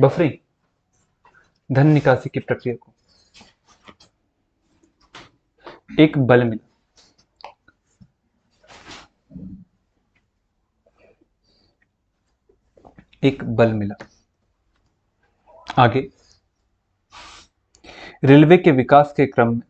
Buffering, धन निकासी की प्रक्रिया को एक बल मिला। एक बल मिला। आगे रेलवे के विकास के क्रम में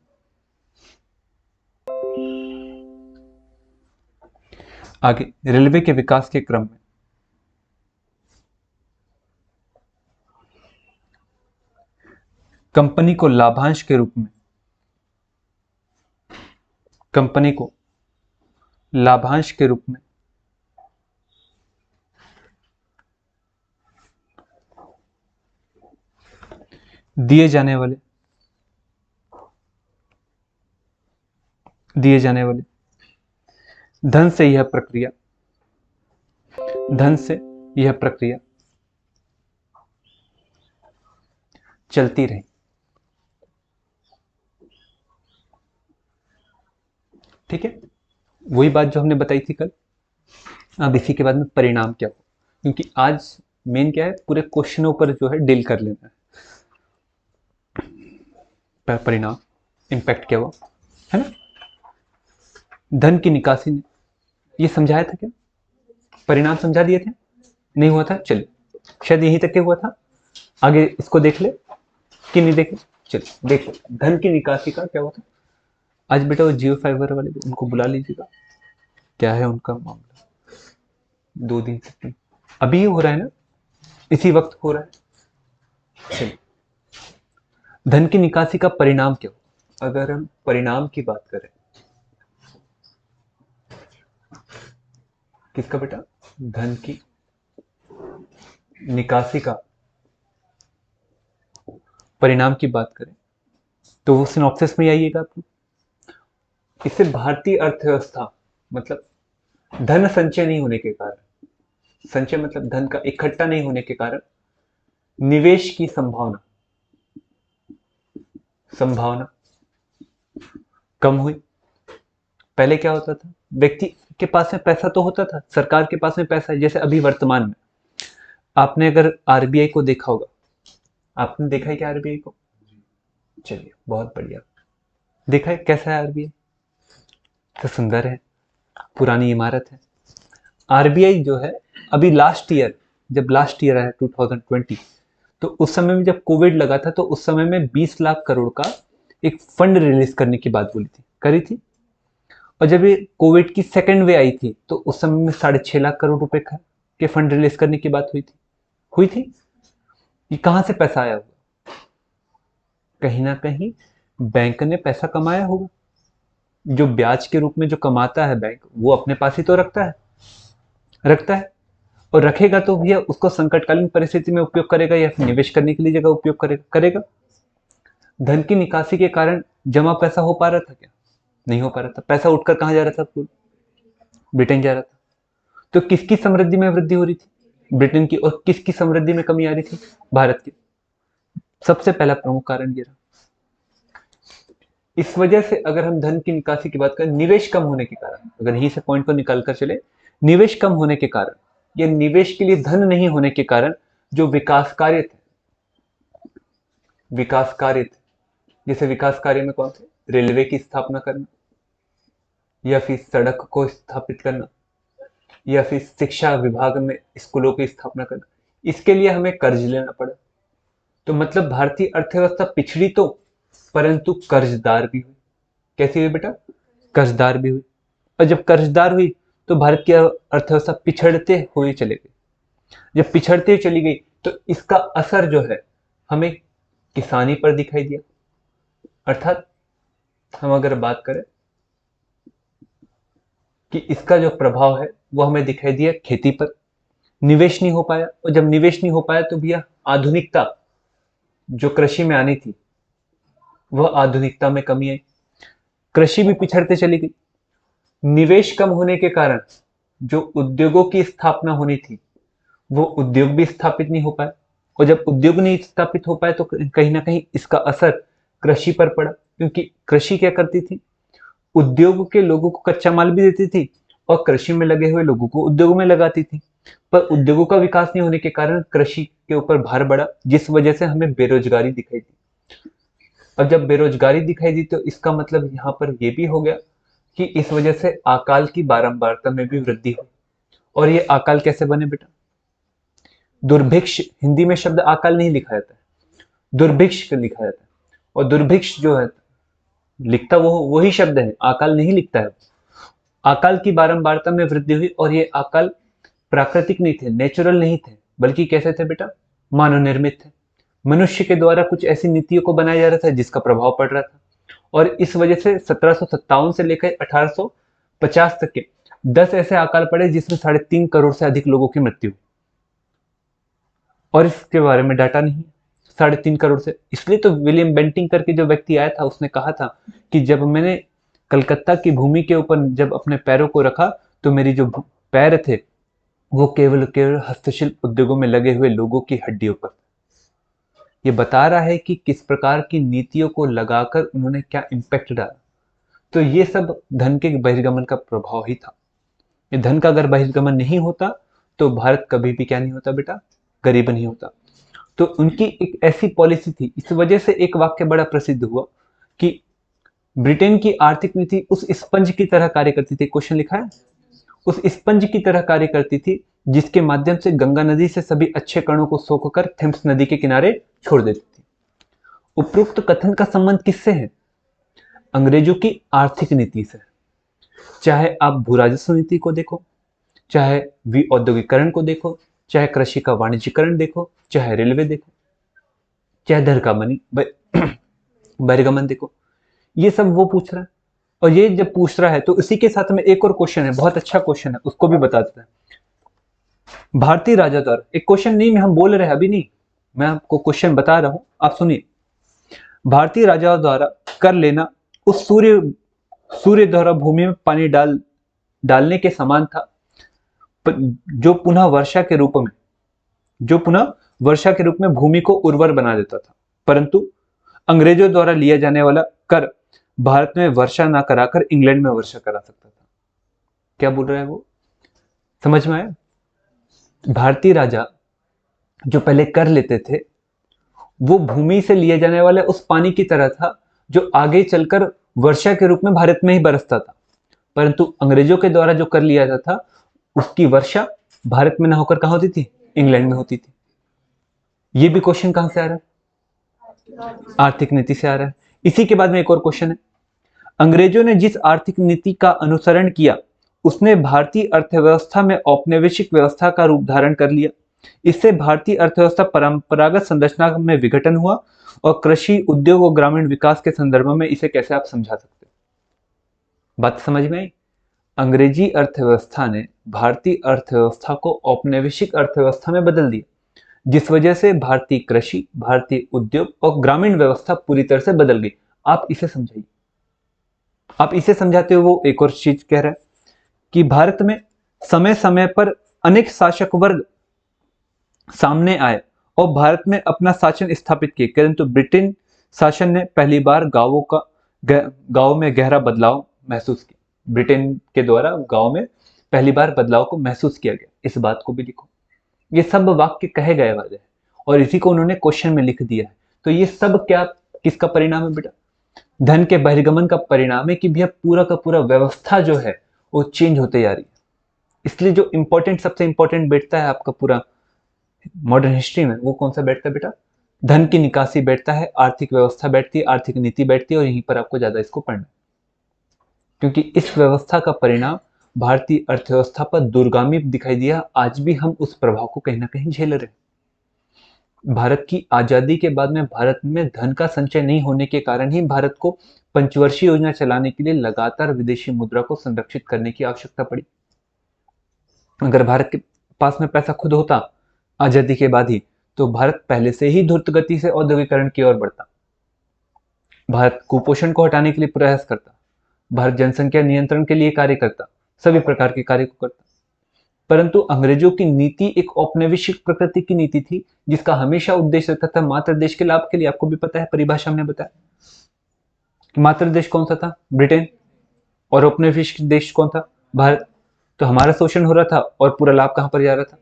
कंपनी को लाभांश के रूप में दिए जाने वाले धन से यह प्रक्रिया चलती रही। ठीक है, वही बात जो हमने बताई थी कल। अब इसी के बाद में परिणाम क्या हो, क्योंकि आज मेन क्या है, पूरे क्वेश्चनों पर जो है डील कर लेना है। परिणाम, इम्पैक्ट क्या हुआ, है ना। धन की निकासी ने ये समझाया था क्या, परिणाम समझा दिए थे, नहीं हुआ था, चलिए शायद यहीं तक के हुआ था, आगे इसको देख ले कि नहीं देखे। चलिए देखो, धन की निकासी का क्या हुआ था। आज बेटा वो जियो फाइबर वाले उनको बुला लीजिएगा, क्या है उनका मामला। 2 दिन से अभी हो रहा है ना, इसी वक्त हो रहा है। चलिए, धन की निकासी का परिणाम क्या हो। अगर हम परिणाम की बात करें, किसका बेटा, धन की निकासी का परिणाम की बात करें तो वो सिनॉप्सिस में आइएगा आपको। इससे भारतीय अर्थव्यवस्था, मतलब धन संचय नहीं होने के कारण, संचय मतलब धन का इकट्ठा नहीं होने के कारण निवेश की संभावना कम हुई। पहले क्या होता था, व्यक्ति के पास में पैसा तो होता था, सरकार के पास में पैसा है, जैसे अभी वर्तमान में आपने अगर आरबीआई को देखा होगा, आपने देखा है क्या आरबीआई को, चलिए बहुत बढ़िया, देखा है कैसा है आरबीआई, तो सुंदर है, पुरानी इमारत है। आरबीआई जो है अभी जब लास्ट ईयर आया 2020, तो उस समय में जब कोविड लगा था, तो उस समय में 20 लाख करोड़ का एक फंड रिलीज करने की बात करी थी। और जब ये कोविड की सेकेंड वे आई थी, तो उस समय में 6.5 लाख करोड़ रुपए के फंड रिलीज करने की बात हुई थी। ये कहां से पैसा आया होगा, कहीं ना कहीं बैंक ने पैसा कमाया होगा। जो ब्याज के रूप में जो कमाता है बैंक, वो अपने पास ही तो रखता है, और रखेगा तो भैया उसको संकटकालीन परिस्थिति में उपयोग करेगा या फिर निवेश करने के लिए जगह उपयोग करेगा। धन की निकासी के कारण जमा पैसा हो पा रहा था क्या, नहीं हो पा रहा था। पैसा उठकर कहां जा रहा था, ब्रिटेन जा रहा था। तो किसकी समृद्धि में वृद्धि हो रही थी, ब्रिटेन की, और किसकी समृद्धि में कमी आ रही थी, भारत की। सबसे पहला प्रमुख कारण ये रहा। इस वजह से अगर हम धन की निकासी की बात करें, निवेश कम होने के कारण, अगर यही से पॉइंट को निकाल कर चले, निवेश कम होने के कारण या निवेश के लिए धन नहीं होने के कारण जो विकास कार्य थे, जैसे विकास कार्य में कौन थे, रेलवे की स्थापना करना, या फिर सड़क को स्थापित करना, या फिर शिक्षा विभाग में स्कूलों की स्थापना करना, इसके लिए हमें कर्ज लेना पड़ा। तो मतलब भारतीय अर्थव्यवस्था पिछड़ी तो, परंतु कर्जदार भी हुई। कैसी हुई बेटा, कर्जदार भी हुई। और जब कर्जदार हुई तो भारत की अर्थव्यवस्था पिछड़ते हुए चले गई। जब पिछड़ते चली गई तो इसका असर जो है हमें किसानी पर दिखाई दिया। अर्थात हम अगर बात करें कि इसका जो प्रभाव है वो हमें दिखाई दिया खेती पर, निवेश नहीं हो पाया। और जब निवेश नहीं हो पाया तो भैया आधुनिकता जो कृषि में आनी थी, वह आधुनिकता में कमी आई, कृषि भी पिछड़ते चली गई। निवेश कम होने के कारण जो उद्योगों की स्थापना होनी थी, वो उद्योग भी स्थापित नहीं हो पाए। और जब उद्योग नहीं स्थापित हो पाए तो कहीं ना कहीं इसका असर कृषि पर पड़ा, क्योंकि कृषि क्या करती थी, उद्योग के लोगों को कच्चा माल भी देती थी और कृषि में लगे हुए लोगों को उद्योग में लगाती थी। पर उद्योगों का विकास नहीं होने के कारण कृषि के ऊपर भार बढ़ा, जिस वजह से हमें बेरोजगारी दिखाई दी। अब जब बेरोजगारी दिखाई दी तो इसका मतलब यहाँ पर यह भी हो गया कि इस वजह से अकाल की बारंबारता में भी वृद्धि हुई। और ये अकाल कैसे बने बेटा? दुर्भिक्ष, हिंदी में शब्द अकाल नहीं लिखा जाता है, दुर्भिक्ष लिखा जाता है। और दुर्भिक्ष जो है लिखता वो वही शब्द है, अकाल नहीं लिखता है। अकाल की बारंबारता में वृद्धि हुई और ये अकाल प्राकृतिक नहीं थे, नेचुरल नहीं थे, बल्कि कैसे थे बेटा? मानव निर्मित थे। मनुष्य के द्वारा कुछ ऐसी नीतियों को बनाया जा रहा था जिसका प्रभाव पड़ रहा था। और इस वजह से 1757 से लेकर 1850 तक के 10 ऐसे अकाल पड़े जिसमें 3.5 करोड़ से अधिक लोगों की मृत्यु हुई। और इसके बारे में डाटा नहीं, 3.5 करोड़ से। इसलिए तो विलियम बेंटिंग करके जो व्यक्ति आया था उसने कहा था कि जब मैंने कलकत्ता की भूमि के ऊपर जब अपने पैरों को रखा तो मेरी जो पैर थे वो केवल केवल हस्तशिल्प उद्योगों में लगे हुए लोगों की हड्डियों पर। ये बता रहा है कि किस प्रकार की नीतियों को लगाकर उन्होंने क्या इम्पैक्ट डाला। तो ये सब धन के बहिर्गमन का प्रभाव ही था। ये धन का अगर बहिर्गमन नहीं होता तो भारत कभी भी क्या नहीं होता बेटा? गरीब नहीं होता। तो उनकी एक ऐसी पॉलिसी थी, इस वजह से एक वाक्य बड़ा प्रसिद्ध हुआ कि ब्रिटेन की आर्थिक नीति उस स्पंज की तरह कार्य करती थी। क्वेश्चन लिखा है, उस स्पंज की तरह कार्य करती थी जिसके माध्यम से गंगा नदी से सभी अच्छे कणों को सोखकर थेम्स नदी के किनारे छोड़ देती थी। उपरोक्त कथन का संबंध किससे है? अंग्रेजों की आर्थिक नीति से। चाहे आप भू राजस्व नीति को देखो, चाहे औद्योगिकरण को देखो, चाहे कृषि का वाणिज्यकरण देखो, चाहे रेलवे देखो, चाहे धन का बहिर्गमन देखो, ये सब वो पूछ रहा है। और ये जब पूछ रहा है तो इसी के साथ में एक और क्वेश्चन है, बहुत अच्छा क्वेश्चन है, उसको भी बता देता है। भारतीय राजा द्वारा, एक क्वेश्चन नहीं, मैं हम बोल रहे हैं अभी नहीं, मैं आपको क्वेश्चन बता रहा हूं, आप सुनिए। भारतीय राजाओं द्वारा कर लेना उस सूर्य द्वारा भूमि में पानी डालने के समान था, जो पुनः वर्षा के रूप में भूमि को उर्वर बना देता था। परंतु अंग्रेजों द्वारा लिया जाने वाला कर भारत में वर्षा ना कराकर इंग्लैंड में वर्षा करा सकता था। क्या बोल रहा है वो? समझ में आया? भारतीय राजा जो पहले कर लेते थे वो भूमि से लिए जाने वाले उस पानी की तरह था जो आगे चलकर वर्षा के रूप में भारत में ही बरसता था। परंतु अंग्रेजों के द्वारा जो कर लिया जाता था उसकी वर्षा भारत में ना होकर कहां होती थी? इंग्लैंड में होती थी। ये भी क्वेश्चन कहां से आ रहा है? आर्थिक नीति से आ रहा है। इसी के बाद में एक और क्वेश्चन है, अंग्रेजों ने जिस आर्थिक नीति का अनुसरण किया उसने भारतीय अर्थव्यवस्था में औपनिवेशिक व्यवस्था का रूप धारण कर लिया। इससे भारतीय अर्थव्यवस्था परंपरागत संरचना में विघटन हुआ और कृषि, उद्योग और ग्रामीण विकास के संदर्भ में इसे कैसे आप समझा सकते? बात समझ में आई? अंग्रेजी अर्थव्यवस्था ने भारतीय अर्थव्यवस्था को औपनिवेशिक अर्थव्यवस्था में बदल दिया, जिस वजह से भारतीय कृषि, भारतीय उद्योग और ग्रामीण व्यवस्था पूरी तरह से बदल गई। आप इसे समझाइए। आप इसे समझाते हुए वो एक और चीज कह रहा है कि भारत में समय समय पर अनेक शासक वर्ग सामने आए और भारत में अपना शासन स्थापित किए, परंतु ब्रिटेन शासन ने पहली बार गांवों में गहरा बदलाव महसूस किया। ब्रिटेन के द्वारा गांव में पहली बार बदलाव को महसूस किया गया। इस बात को भी लिखो। ये सब वाक्य कहे गए वाले हैं और इसी को उन्होंने क्वेश्चन में लिख दिया है। तो ये सब क्या किसका परिणाम है बेटा? धन के बहिर्गमन का परिणाम है कि भैया पूरा का पूरा व्यवस्था जो है वो चेंज होते जा रही है। इसलिए जो सबसे इंपॉर्टेंट बैठता है आपका पूरा मॉडर्न हिस्ट्री में, वो कौन सा बैठता है बेटा? धन की निकासी बैठता है, आर्थिक व्यवस्था बैठती है, आर्थिक नीति बैठती है, और यहीं पर आपको ज्यादा इसको पढ़ना, क्योंकि इस व्यवस्था का परिणाम भारतीय अर्थव्यवस्था पर दूरगामी दिखाई दिया। आज भी हम उस प्रभाव को कहीं ना कहीं झेल रहे हैं। भारत की आजादी के बाद में भारत में धन का संचय नहीं होने के कारण ही भारत को पंचवर्षीय योजना चलाने के लिए लगातार विदेशी मुद्रा को संरक्षित करने की आवश्यकता पड़ी। अगर भारत के पास में पैसा खुद होता आजादी के बाद ही, तो भारत पहले से ही धूर्त गति से औद्योगिकरण की ओर बढ़ता। भारत कुपोषण को हटाने के लिए प्रयास करता, भारत जनसंख्या नियंत्रण के लिए कार्य करता, सभी प्रकार के कार्य को करता। परंतु अंग्रेजों की नीति एक औपनिवेशिक प्रकृति की नीति थी, जिसका हमेशा उद्देश्य रहता था मात्र देश के लाभ के लिए। आपको भी पता है, परिभाषा हमने बताया। मात्र देश कौन सा था? ब्रिटेन। और औपनिवेशिक देश कौन था? भारत। तो हमारा शोषण हो रहा था और पूरा लाभ कहां पर जा रहा था?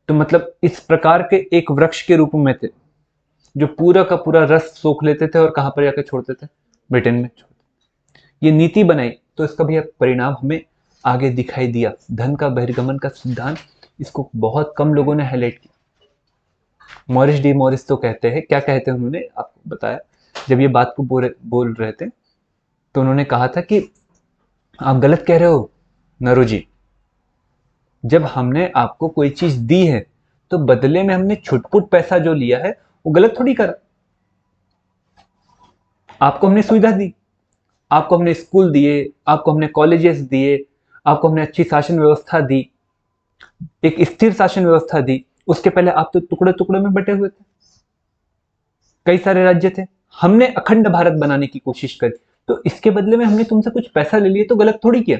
तो मतलब इस प्रकार के एक वृक्ष के रूप में थे जो पूरा का पूरा रस सोख लेते थे और कहां पर जाकर छोड़ते थे, ब्रिटेन में छोड़ते। ये नीति बनाई तो इसका भी एक परिणाम हमें आगे दिखाई दिया। धन का बहिर्गमन का सिद्धांत, इसको बहुत कम लोगों ने हाईलाइट किया। मॉरिस डी मॉरिस तो कहते हैं, क्या कहते हैं उन्होंने आपको बताया, जब ये बात को बोल रहे थे तो उन्होंने कहा था कि आप गलत कह रहे हो नरोजी, जब हमने आपको कोई चीज दी है तो बदले में हमने छुटपुट पैसा जो लिया है वो गलत थोड़ी करा। आपको हमने सुविधा दी, आपको हमने स्कूल दिए, आपको हमने कॉलेजेस दिए, आपको हमने अच्छी शासन व्यवस्था दी, एक स्थिर शासन व्यवस्था दी। उसके पहले आप तो टुकड़े टुकड़े में बटे हुए थे, कई सारे राज्य थे, हमने अखंड भारत बनाने की कोशिश करी, तो इसके बदले में हमने तुमसे कुछ पैसा ले लिया तो गलत थोड़ी किया।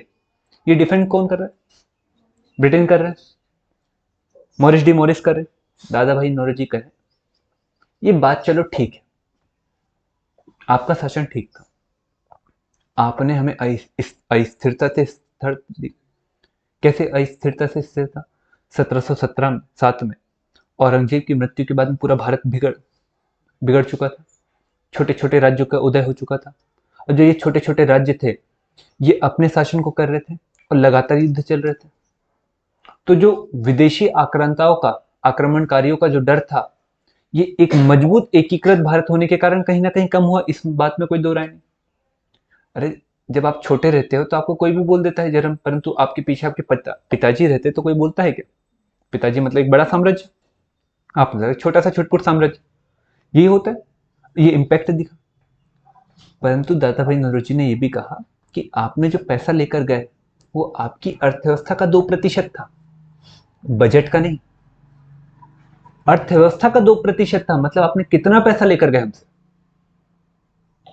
ये डिफेंड कौन कर रहा है? ब्रिटेन कर रहा है, मॉरिस डी मॉरिस कर रहे, दादा भाई नौरोजी कर रहे। ये बात चलो ठीक है, आपका शासन ठीक था, आपने हमें अस्थिरता से स्थिर दी। कैसे अस्थिरता से स्थिरता? 1717 में 7 में औरंगजेब की मृत्यु के बाद में पूरा भारत बिगड़ चुका था, छोटे छोटे राज्यों का उदय हो चुका था, और जो ये छोटे छोटे राज्य थे ये अपने शासन को कर रहे थे और लगातार युद्ध चल रहे थे। तो जो विदेशी आक्रांताओं का, आक्रमणकारियों का जो डर था, ये एक मजबूत एकीकृत भारत होने के कारण कहीं ना कहीं कम हुआ, इस बात में कोई दो राय नहीं। अरे जब आप छोटे रहते हो तो आपको कोई भी बोल देता है जन्म, परंतु आपके पीछे आपके पिताजी रहते तो कोई बोलता है क्या? पिताजी मतलब एक बड़ा साम्राज्य, आप मतलब एक छोटा सा छुटपुट साम्राज्य, यही होता है, ये इम्पैक्ट दिखा। परंतु दादा भाई नौरोजी ने यह भी कहा कि आपने जो पैसा लेकर गए वो आपकी अर्थव्यवस्था का 2% था, बजट का नहीं, अर्थव्यवस्था का 2% था। मतलब आपने कितना पैसा लेकर गए हमसे,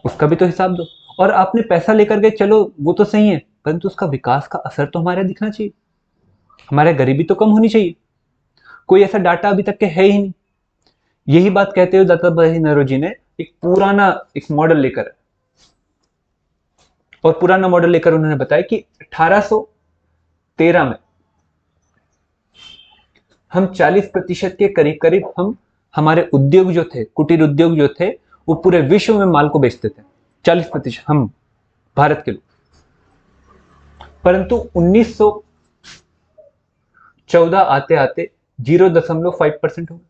उसका भी तो हिसाब दो। और आपने पैसा लेकर गए, चलो वो तो सही है, परंतु उसका विकास का असर तो हमारे दिखना चाहिए, हमारे गरीबी तो कम होनी चाहिए। कोई ऐसा डाटा अभी तक के है ही नहीं। यही बात कहते हुए दादा भाई नौरोजी ने एक पुराना एक मॉडल लेकर, और पुराना मॉडल लेकर उन्होंने बताया कि 1813 में हम 40% के करीब करीब हम हमारे उद्योग जो थे, कुटीर उद्योग जो थे, वो पूरे विश्व में माल को बेचते थे, 40% हम भारत के लोग। परंतु 1914 आते आते 0.5% हो गया।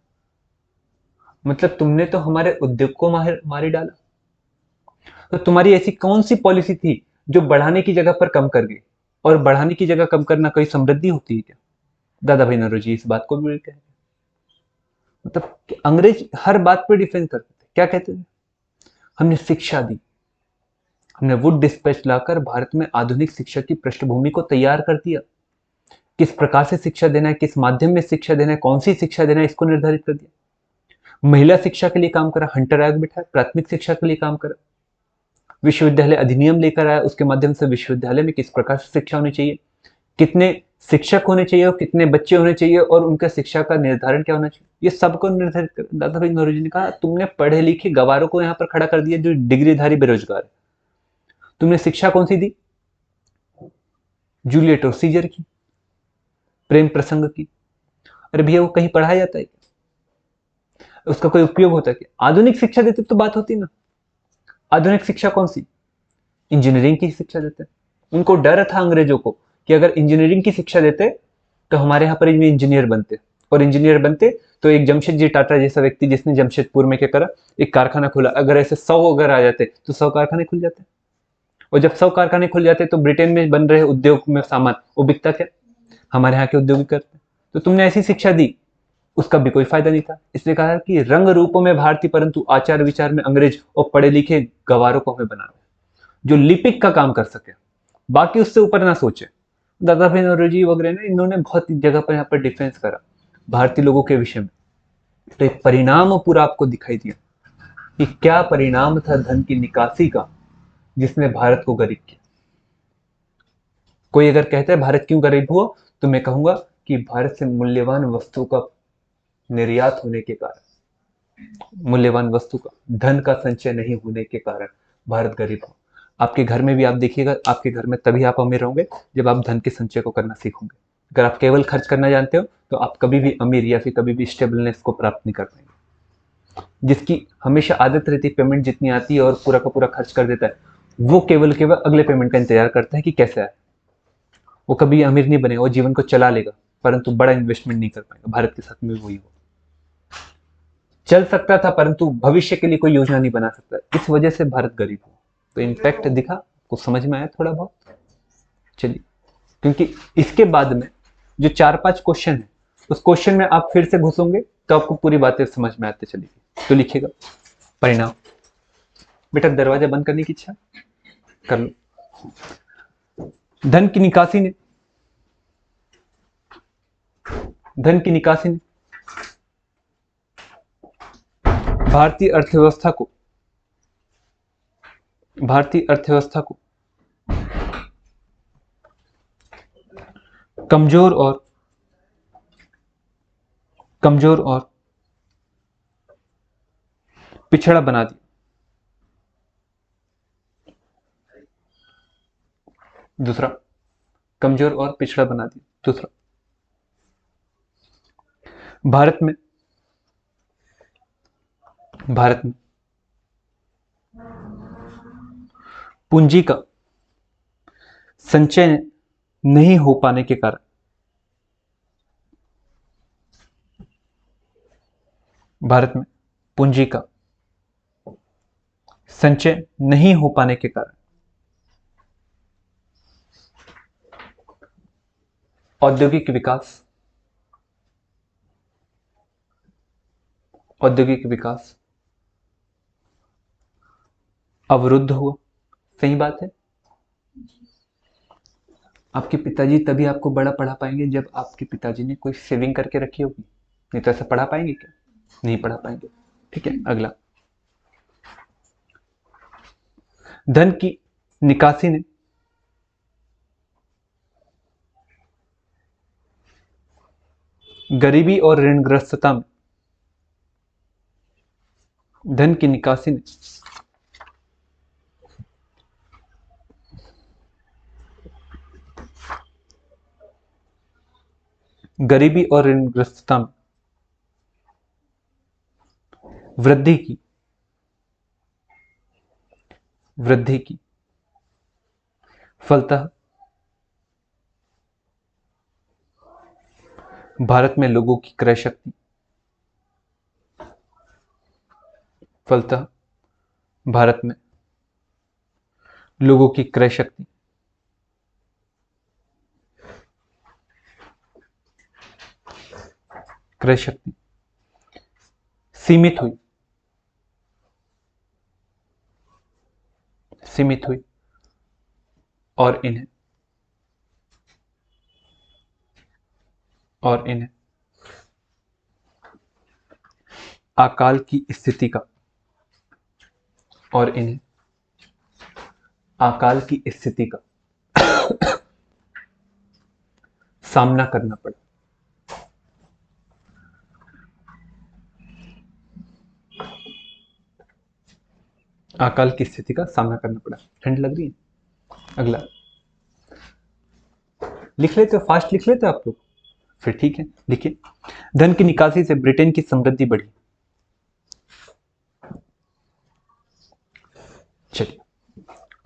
मतलब तुमने तो हमारे उद्योग को मारी डाला। तो तुम्हारी ऐसी कौन सी पॉलिसी थी जो बढ़ाने की जगह पर कम कर गई? और बढ़ाने की जगह कम करना कोई समृद्धि होती है क्या? दादा भाई नौरोजी इस बात को भी कहते, मतलब कि अंग्रेज हर बात पे डिफेंस करते थे। क्या कहते थे? हमने शिक्षा दी, हमने वुड डिस्पैच लाकर भारत में आधुनिक शिक्षा की पृष्ठभूमि को तैयार कर दिया। किस प्रकार से शिक्षा देना है, किस माध्यम में शिक्षा देना है, कौन सी शिक्षा देना है, इसको निर्धारित कर दिया। महिला शिक्षा के लिए काम करा, हंटर एक्ट बिठाया, प्राथमिक शिक्षा के लिए काम करा, विश्वविद्यालय अधिनियम लेकर आया, उसके माध्यम से विश्वविद्यालय में किस प्रकार से शिक्षा होनी चाहिए, कितने शिक्षक होने चाहिए और कितने बच्चे होने चाहिए, और उनका शिक्षा का निर्धारण क्या होना चाहिए, ये सबको निर्धारित कर। दादा भाई नौरोजी ने कहा तुमने पढ़े लिखे गवारों को यहाँ पर खड़ा कर दिया जो डिग्रीधारी बेरोजगार है। तुमने शिक्षा कौन सी दी? जूलियट और सीजर की, प्रेम प्रसंग की। अरे भैया वो कहीं पढ़ाया जाता है क्या? उसका कोई उपयोग होता है क्या? आधुनिक शिक्षा देते तो बात होती ना। आधुनिक शिक्षा कौन सी? इंजीनियरिंग की शिक्षा देते। उनको डर था अंग्रेजों को कि अगर इंजीनियरिंग की शिक्षा देते तो हमारे यहाँ पर इंजीनियर बनते, और इंजीनियर बनते तो एक जमशेदजी टाटा जैसा व्यक्ति जिसने जमशेदपुर में क्या करा, एक कारखाना खोला, अगर ऐसे 100 अगर आ जाते तो 100 कारखाने खुल जाते। और जब 100 कारखाने खुल जाते तो ब्रिटेन में बन रहे उद्योग में सामान वो बिकता क्या? हमारे यहाँ के उद्योग करते। तो तुमने ऐसी शिक्षा दी, उसका भी कोई फायदा नहीं था। इसलिए कहा कि रंग रूपों में भारतीय परंतु आचार विचार में अंग्रेज, और पढ़े लिखे गवारों को हमें बनाना जो लिपिक का काम कर सके, बाकी उससे ऊपर ना सोचे। दादा भाई नौरोजी वगैरह ने, इन्होंने बहुत जगह पर यहाँ पर डिफेंस करा भारतीय लोगों के विषय में। तो एक परिणाम पूरा आपको दिखाई दिया कि क्या परिणाम था धन की निकासी का जिसने भारत को गरीब किया। कोई अगर कहता है भारत क्यों गरीब हुआ, तो मैं कहूंगा कि भारत से मूल्यवान वस्तु का निर्यात होने के कारण, मूल्यवान वस्तु का, धन का संचय नहीं होने के कारण भारत गरीब हो। आपके घर में भी आप देखिएगा, आपके घर में तभी आप अमीर होंगे जब आप धन के संचय को करना सीखोगे। अगर आप केवल खर्च करना जानते हो तो आप कभी भी अमीर या फिर कभी भी स्टेबलनेस को प्राप्त नहीं कर पाएंगे। जिसकी हमेशा आदत रहती है पेमेंट जितनी आती है और पूरा का पूरा खर्च कर देता है, वो केवल केवल अगले पेमेंट का इंतजार करता है कि कैसे आए। वो कभी अमीर नहीं बनेगा, वो जीवन को चला लेगा परंतु बड़ा इन्वेस्टमेंट नहीं कर पाएगा। भारत के साथ में वही हो, चल सकता था परंतु भविष्य के लिए कोई योजना नहीं बना सकता, इस वजह से भारत गरीब हो। तो इम्पैक्ट दिखा, कुछ समझ में आया थोड़ा बहुत? चलिए, क्योंकि इसके बाद में जो 4-5 क्वेश्चन है उस क्वेश्चन में आप फिर से घुसोगे तो आपको पूरी बातें समझ में आते चलेगी। तो लिखिएगा परिणाम। बेटा दरवाजा बंद करने की इच्छा कर लो। धन की निकासी ने भारतीय अर्थव्यवस्था को कमजोर और पिछड़ा बना दिया। दूसरा, कमजोर और पिछड़ा बना दिया। दूसरा, भारत में पूंजी का संचय नहीं हो पाने के कारण भारत में पूंजी का संचय नहीं हो पाने के कारण औद्योगिक विकास अवरुद्ध हुआ। सही बात है। आपके पिताजी तभी आपको बड़ा पढ़ा पाएंगे जब आपके पिताजी ने कोई सेविंग करके रखी होगी, नहीं तो ऐसा पढ़ा पाएंगे क्या? नहीं पढ़ा पाएंगे। ठीक है, अगला, धन की निकासी ने गरीबी और ऋणग्रस्तता में धन की निकासी ने गरीबी और ऋणग्रस्तता में वृद्धि की फलतः भारत में लोगों की क्रय शक्ति सीमित हुई और इन्हें अकाल की स्थिति का सामना करना पड़ा। अकाल की स्थिति का सामना करना पड़ा। ठंड लग रही है? अगला लिख लेते हो, फास्ट लिख लेते हो आप लोग? फिर ठीक है, लिखिए। धन की निकासी से ब्रिटेन की समृद्धि बढ़ी। चलिए,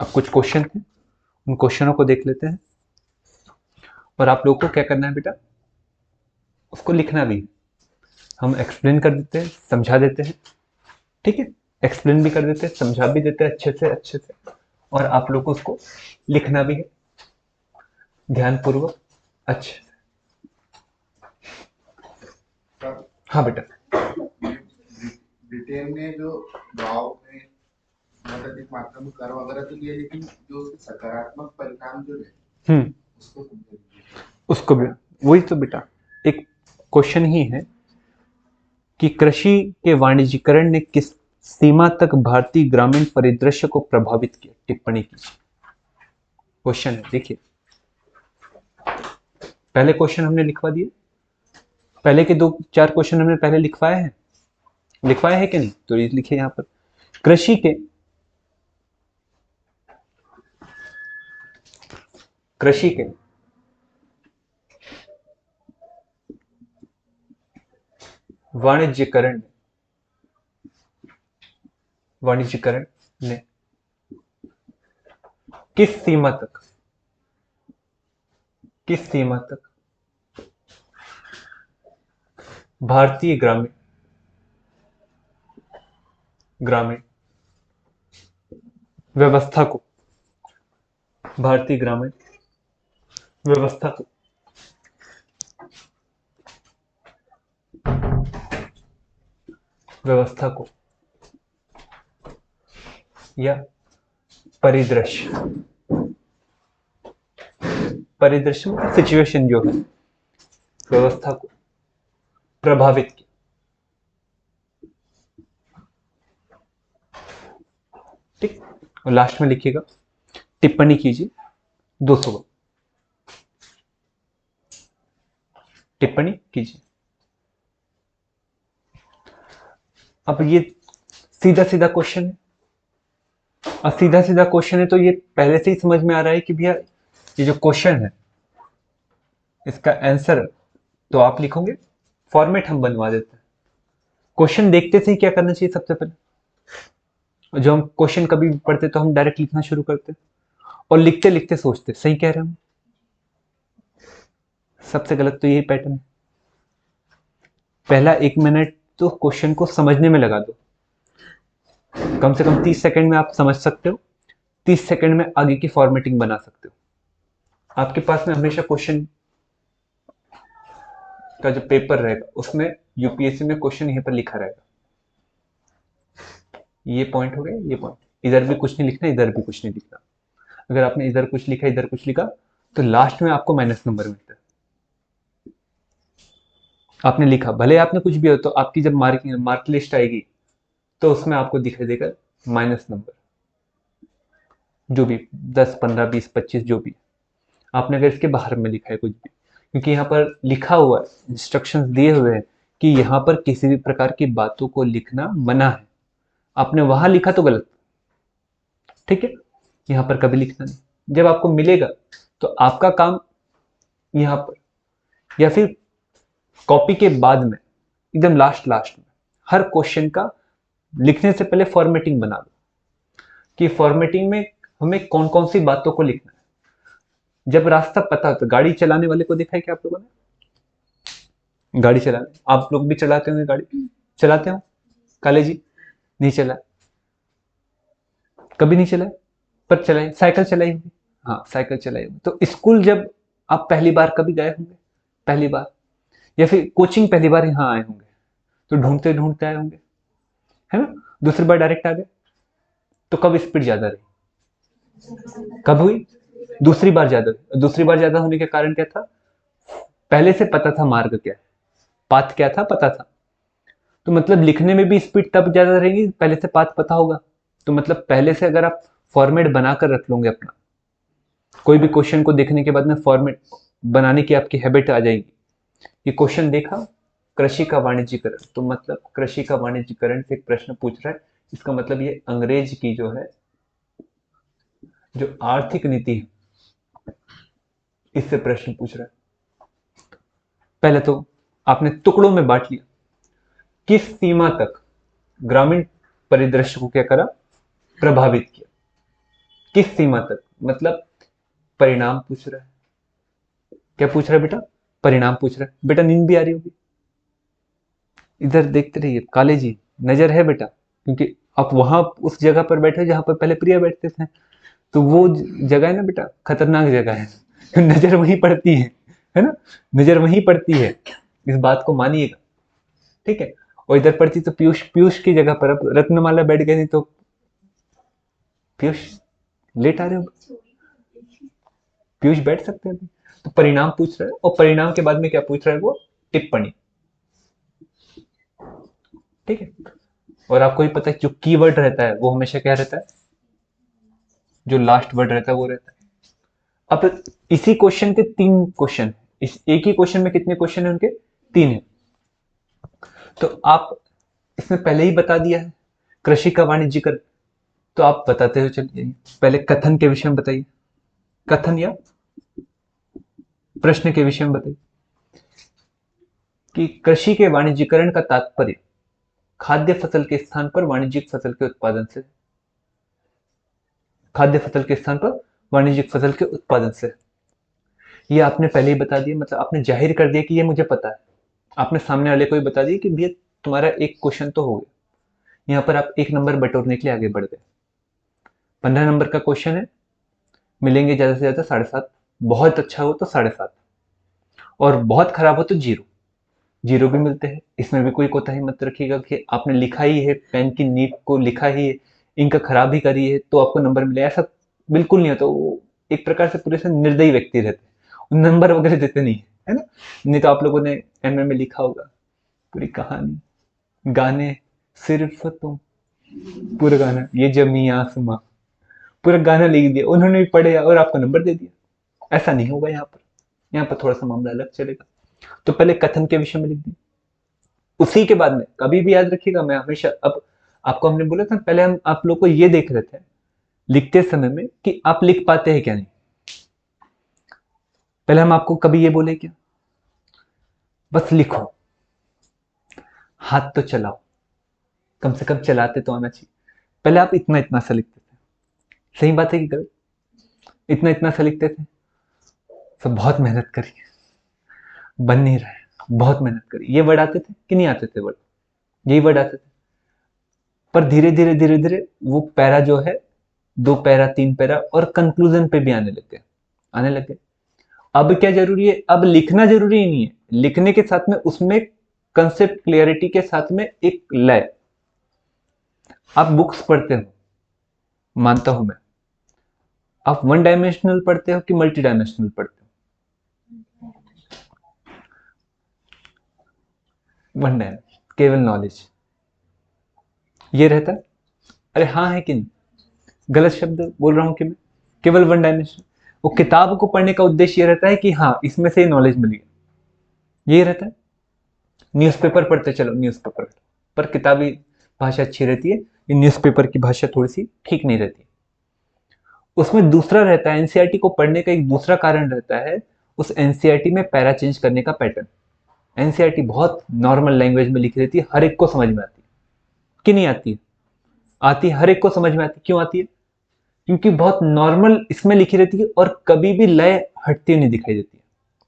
अब कुछ क्वेश्चन थे, उन क्वेश्चनों को देख लेते हैं और आप लोगों को क्या करना है बेटा, उसको लिखना भी। हम एक्सप्लेन कर देते हैं, समझा देते हैं, ठीक है, एक्सप्लेन भी कर देते हैं, समझा भी देते हैं अच्छे से, और आप लोग को उसको लिखना भी है ध्यानपूर्वक अच्छे से। हाँ बेटा, ब्रिटेन ने जो गाँव में बहुत अधिक मात्रा में कर वगैरह तो लिया, लेकिन जो उसके सकारात्मक परिणाम जो है उसको भी वही तो बेटा एक क्वेश्चन ही है कि कृषि के वाणिज्यीकरण ने किस सीमा तक भारतीय ग्रामीण परिदृश्य को प्रभावित किया। टिप्पणी कीजिए। क्वेश्चन है, देखिए पहले क्वेश्चन हमने लिखवा दिए, पहले के 2-4 क्वेश्चन हमने पहले लिखवाए है कि नहीं? तो ये लिखिए यहां पर, कृषि के वाणिज्यकरण वाणिज्यकरण ने किस सीमा तक भारतीय ग्रामीण ग्रामीण व्यवस्था को भारतीय ग्रामीण व्यवस्था को या परिदृश्य में सिचुएशन जो है व्यवस्था को प्रभावित किया। ठीक, और लास्ट में लिखिएगा टिप्पणी कीजिए 200 बार टिप्पणी कीजिए। अब ये सीधा सीधा क्वेश्चन है, और सीधा सीधा क्वेश्चन है तो ये पहले से ही समझ में आ रहा है कि भैया ये जो क्वेश्चन है इसका आंसर तो आप लिखोगे, फॉर्मेट हम बनवा देते हैं। क्वेश्चन देखते से ही क्या करना चाहिए सबसे पहले, जो हम क्वेश्चन कभी भी पढ़ते तो हम डायरेक्ट लिखना शुरू करते और लिखते लिखते सोचते सही कह रहे हैं हम। सबसे गलत तो यही पैटर्न है। पहला 1 मिनट तो क्वेश्चन को समझने में लगा दो, कम से कम 30 सेकंड में आप समझ सकते हो, 30 सेकंड में आगे की फॉर्मेटिंग बना सकते हो। आपके पास में हमेशा क्वेश्चन का जो पेपर रहेगा उसमें यूपीएससी में क्वेश्चन यहीं पर लिखा रहेगा। ये पॉइंट हो गया, ये पॉइंट, इधर भी कुछ नहीं लिखना, इधर भी कुछ नहीं लिखना। अगर आपने इधर कुछ लिखा इधर कुछ लिखा तो लास्ट में आपको माइनस नंबर मिलता है। आपने लिखा, भले आपने कुछ भी हो, तो आपकी जब मार्क लिस्ट आएगी तो उसमें आपको दिखाई देगा माइनस नंबर, जो भी 10, 15, 20, 25 जो भी। आपने अगर इसके बाहर में लिखा है कुछ भी, क्योंकि यहाँ पर लिखा हुआ है, इंस्ट्रक्शंस दिए हुए हैं कि यहाँ पर किसी भी प्रकार की बातों को लिखना मना है। आपने वहां लिखा तो गलत, ठीक है, यहाँ पर कभी लिखना नहीं। जब आपको मिलेगा तो आपका काम यहाँ पर या फिर कॉपी के बाद में एकदम लास्ट में हर क्वेश्चन का लिखने से पहले फॉर्मेटिंग बना लो कि फॉर्मेटिंग में हमें कौन कौन सी बातों को लिखना है। जब रास्ता पता हो तो गाड़ी चलाने वाले को देखा है क्या आप लोगों ने? गाड़ी चलाने आप लोग भी चलाते होंगे, गाड़ी चलाते हो काले जी? नहीं चला, कभी नहीं चला, पर चलाए। साइकिल चलाई होगी, हाँ साइकिल चलाई होगी। तो स्कूल जब आप पहली बार कभी गए होंगे, पहली बार, या फिर कोचिंग पहली बार यहाँ आए होंगे तो ढूंढते ढूंढते आए होंगे, है ना? दूसरी बार डायरेक्ट आ गए तो कब स्पीड ज्यादा रही, कब हुई? दूसरी बार ज्यादा। दूसरी बार ज्यादा होने के कारण क्या था? पहले से पता था मार्ग क्या है, पाथ क्या था, पता था। तो मतलब लिखने में भी स्पीड तब ज्यादा रहेगी पहले से पाथ पता होगा। तो मतलब पहले से अगर आप फॉर्मेट बनाकर रख लोगे अपना, कोई भी क्वेश्चन को देखने के बाद में फॉर्मेट बनाने की आपकी हैबिट आ जाएगी। ये क्वेश्चन देखा, कृषि का वाणिज्यकरण, तो मतलब कृषि का वाणिज्यकरण से एक प्रश्न पूछ रहा है, इसका मतलब ये अंग्रेज की जो है जो आर्थिक नीति है इससे प्रश्न पूछ रहा है। पहले तो आपने टुकड़ों में बांट लिया, किस सीमा तक ग्रामीण परिदृश्य को क्या करा, प्रभावित किया। किस सीमा तक मतलब परिणाम पूछ रहा है। क्या पूछ रहा है बेटा? परिणाम पूछ रहा है। बेटा नींद भी आ रही होगी, इधर देखते रहिए काले जी, नजर है बेटा, क्योंकि आप वहां उस जगह पर बैठे जहां पर पहले प्रिया बैठते थे, तो वो जगह है ना बेटा, खतरनाक जगह है। तो नजर वहीं पड़ती है ना? नजर वहीं पड़ती है, इस बात को मानिएगा, ठीक है। और इधर पड़ती तो पीयूष, पीयूष की जगह पर अब रत्नमाला बैठ गई तो पीयूष लेट आ रहे हो, पीयूष बैठ सकते हैं। तो परिणाम पूछ रहा है, और परिणाम के बाद में क्या पूछ रहा है वो? टिप्पणी, ठीक है। और आपको ही पता है जो कीवर्ड रहता है वो हमेशा क्या रहता है? जो लास्ट वर्ड रहता है वो रहता है। अब इसी क्वेश्चन के 3 क्वेश्चन, इस एक ही क्वेश्चन में कितने क्वेश्चन है उनके? 3 है। तो आप इसमें पहले ही बता दिया है कृषि का वाणिज्यिकरण, तो आप बताते हो चलिए। पहले कथन के विषय में बताइए, कथन या प्रश्न के विषय में बताइए। कि कृषि के वाणिज्यीकरण का तात्पर्य खाद्य फसल के स्थान पर वाणिज्यिक फसल के उत्पादन से, खाद्य फसल के स्थान पर वाणिज्यिक फसल के उत्पादन से। ये आपने पहले ही बता दिया, मतलब आपने जाहिर कर दिया कि ये मुझे पता है। आपने सामने वाले को भी बता दिया कि भैया तुम्हारा एक क्वेश्चन तो हो गया, यहाँ पर आप 1 नंबर बटोरने के लिए आगे बढ़ गए। 15 नंबर का क्वेश्चन है, मिलेंगे ज़्यादा से ज़्यादा 7.5, बहुत अच्छा हो तो 7.5, और बहुत खराब हो तो 0, 0 भी मिलते हैं। इसमें भी कोई कोताही मत रखिएगा कि आपने लिखा ही है, पेन की नीब को लिखा ही है, इंक खराब ही करी है तो आपको नंबर मिले, ऐसा बिल्कुल नहीं होता। वो एक प्रकार से पूरे से निर्दयी व्यक्ति रहते हैं, नंबर वगैरह देते नहीं है ना। नहीं तो आप लोगों ने एमए में लिखा होगा पूरी कहानी, गाने सिर्फ तुम, पूरा गाना, ये जमी आसमां, पूरा गाना लिख दिया उन्होंने भी पढ़े और आपको नंबर दे दिया। ऐसा नहीं होगा यहाँ पर, यहाँ पर थोड़ा सा मामला अलग चलेगा। तो पहले कथन के विषय में लिख दिया, उसी के बाद में कभी भी याद रखिएगा, मैं हमेशा, अब आपको हमने बोला था पहले, हम आप लोग को ये देख रहे थे लिखते समय में कि आप लिख पाते हैं क्या नहीं। पहले हम आपको कभी ये बोले क्या, बस लिखो, हाथ तो चलाओ, कम से कम चलाते तो आना चाहिए। पहले आप इतना इतना सा लिखते थे, सही बात है कि गलत, इतना इतना सा लिखते थे, सब बहुत मेहनत करी, बन नहीं रहा है, बहुत मेहनत करी। ये वर्ड आते थे कि नहीं आते थे वर्ड, यही वर्ड आते थे। पर धीरे धीरे धीरे धीरे वो पैरा जो है, 2 पैरा 3 पैरा और कंक्लूजन पे भी आने लगे, आने लगे। अब क्या जरूरी है, अब लिखना जरूरी नहीं है, लिखने के साथ में उसमें कंसेप्ट क्लियरिटी के साथ में एक लय। आप बुक्स पढ़ते हो, मानता हूं मैं, आप 1 डायमेंशनल पढ़ते हो कि मल्टी डायमेंशनल पढ़ते हो? 1 डायमेंशनल, केवल नॉलेज ये रहता है। अरे हाँ है कि नहीं, गलत शब्द बोल रहा हूं कि मैं, केवल 1 डायमेंशन। वो किताब को पढ़ने का उद्देश्य ये रहता है कि हाँ इसमें से नॉलेज मिल गया, ये रहता है। न्यूज़पेपर पढ़ते चलो, न्यूज़पेपर पर किताबी भाषा अच्छी रहती है, ये न्यूज़पेपर की भाषा थोड़ी सी ठीक नहीं रहती। उसमें दूसरा रहता है, एनसीईआरटी को पढ़ने का एक दूसरा कारण रहता है, उस एनसीईआरटी में पैरा चेंज करने का पैटर्न। एनसीईआरटी बहुत नॉर्मल लैंग्वेज में लिखी रहती है, हर एक को समझ में आती है कि नहीं आती है, आती है, हर एक को समझ में आती है। क्यों आती है? क्योंकि बहुत नॉर्मल इसमें लिखी रहती है और कभी भी लय हटती नहीं दिखाई देती है।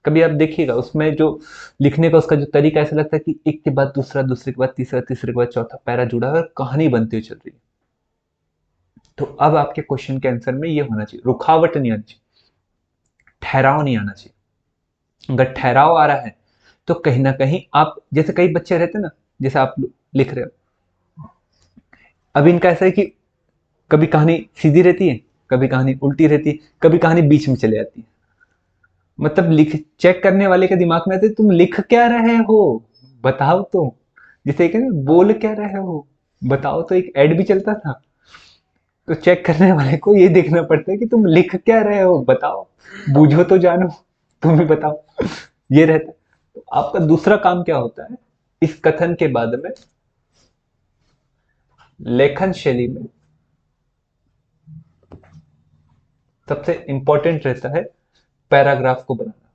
कभी आप देखिएगा उसमें जो लिखने का उसका जो तरीका, ऐसा लगता है कि एक के बाद दूसरा, दूसरे के बाद तीसरा, तीसरे के बाद चौथा पैरा जुड़ा है और कहानी बनती हुई चल रही है। तो अब आपके क्वेश्चन के आंसर में ये होना चाहिए, रुकावट नहीं आनी चाहिए, ठहराव नहीं आना चाहिए। अगर ठहराव आ रहा है तो कहीं ना कहीं आप, जैसे कई बच्चे रहते हैं ना, जैसे आप लिख रहे हो, अब इनका ऐसा है कि कभी कहानी सीधी रहती है, कभी कहानी उल्टी रहती है, कभी कहानी बीच में चले जाती है। मतलब लिख, चेक करने वाले के दिमाग में आते तुम लिख क्या रहे हो, बताओ तो। जैसे कहते हैं बोल क्या रहे हो, बताओ तो, एक ऐड भी चलता था। तो चेक करने वाले को ये देखना पड़ता है कि तुम लिख क्या रहे हो, बताओ, बूझो तो जानो, तुम ही बताओ। ये रहता है। तो आपका दूसरा काम क्या होता है, इस कथन के बाद में लेखन शैली में सबसे इंपॉर्टेंट रहता है पैराग्राफ को बनाना,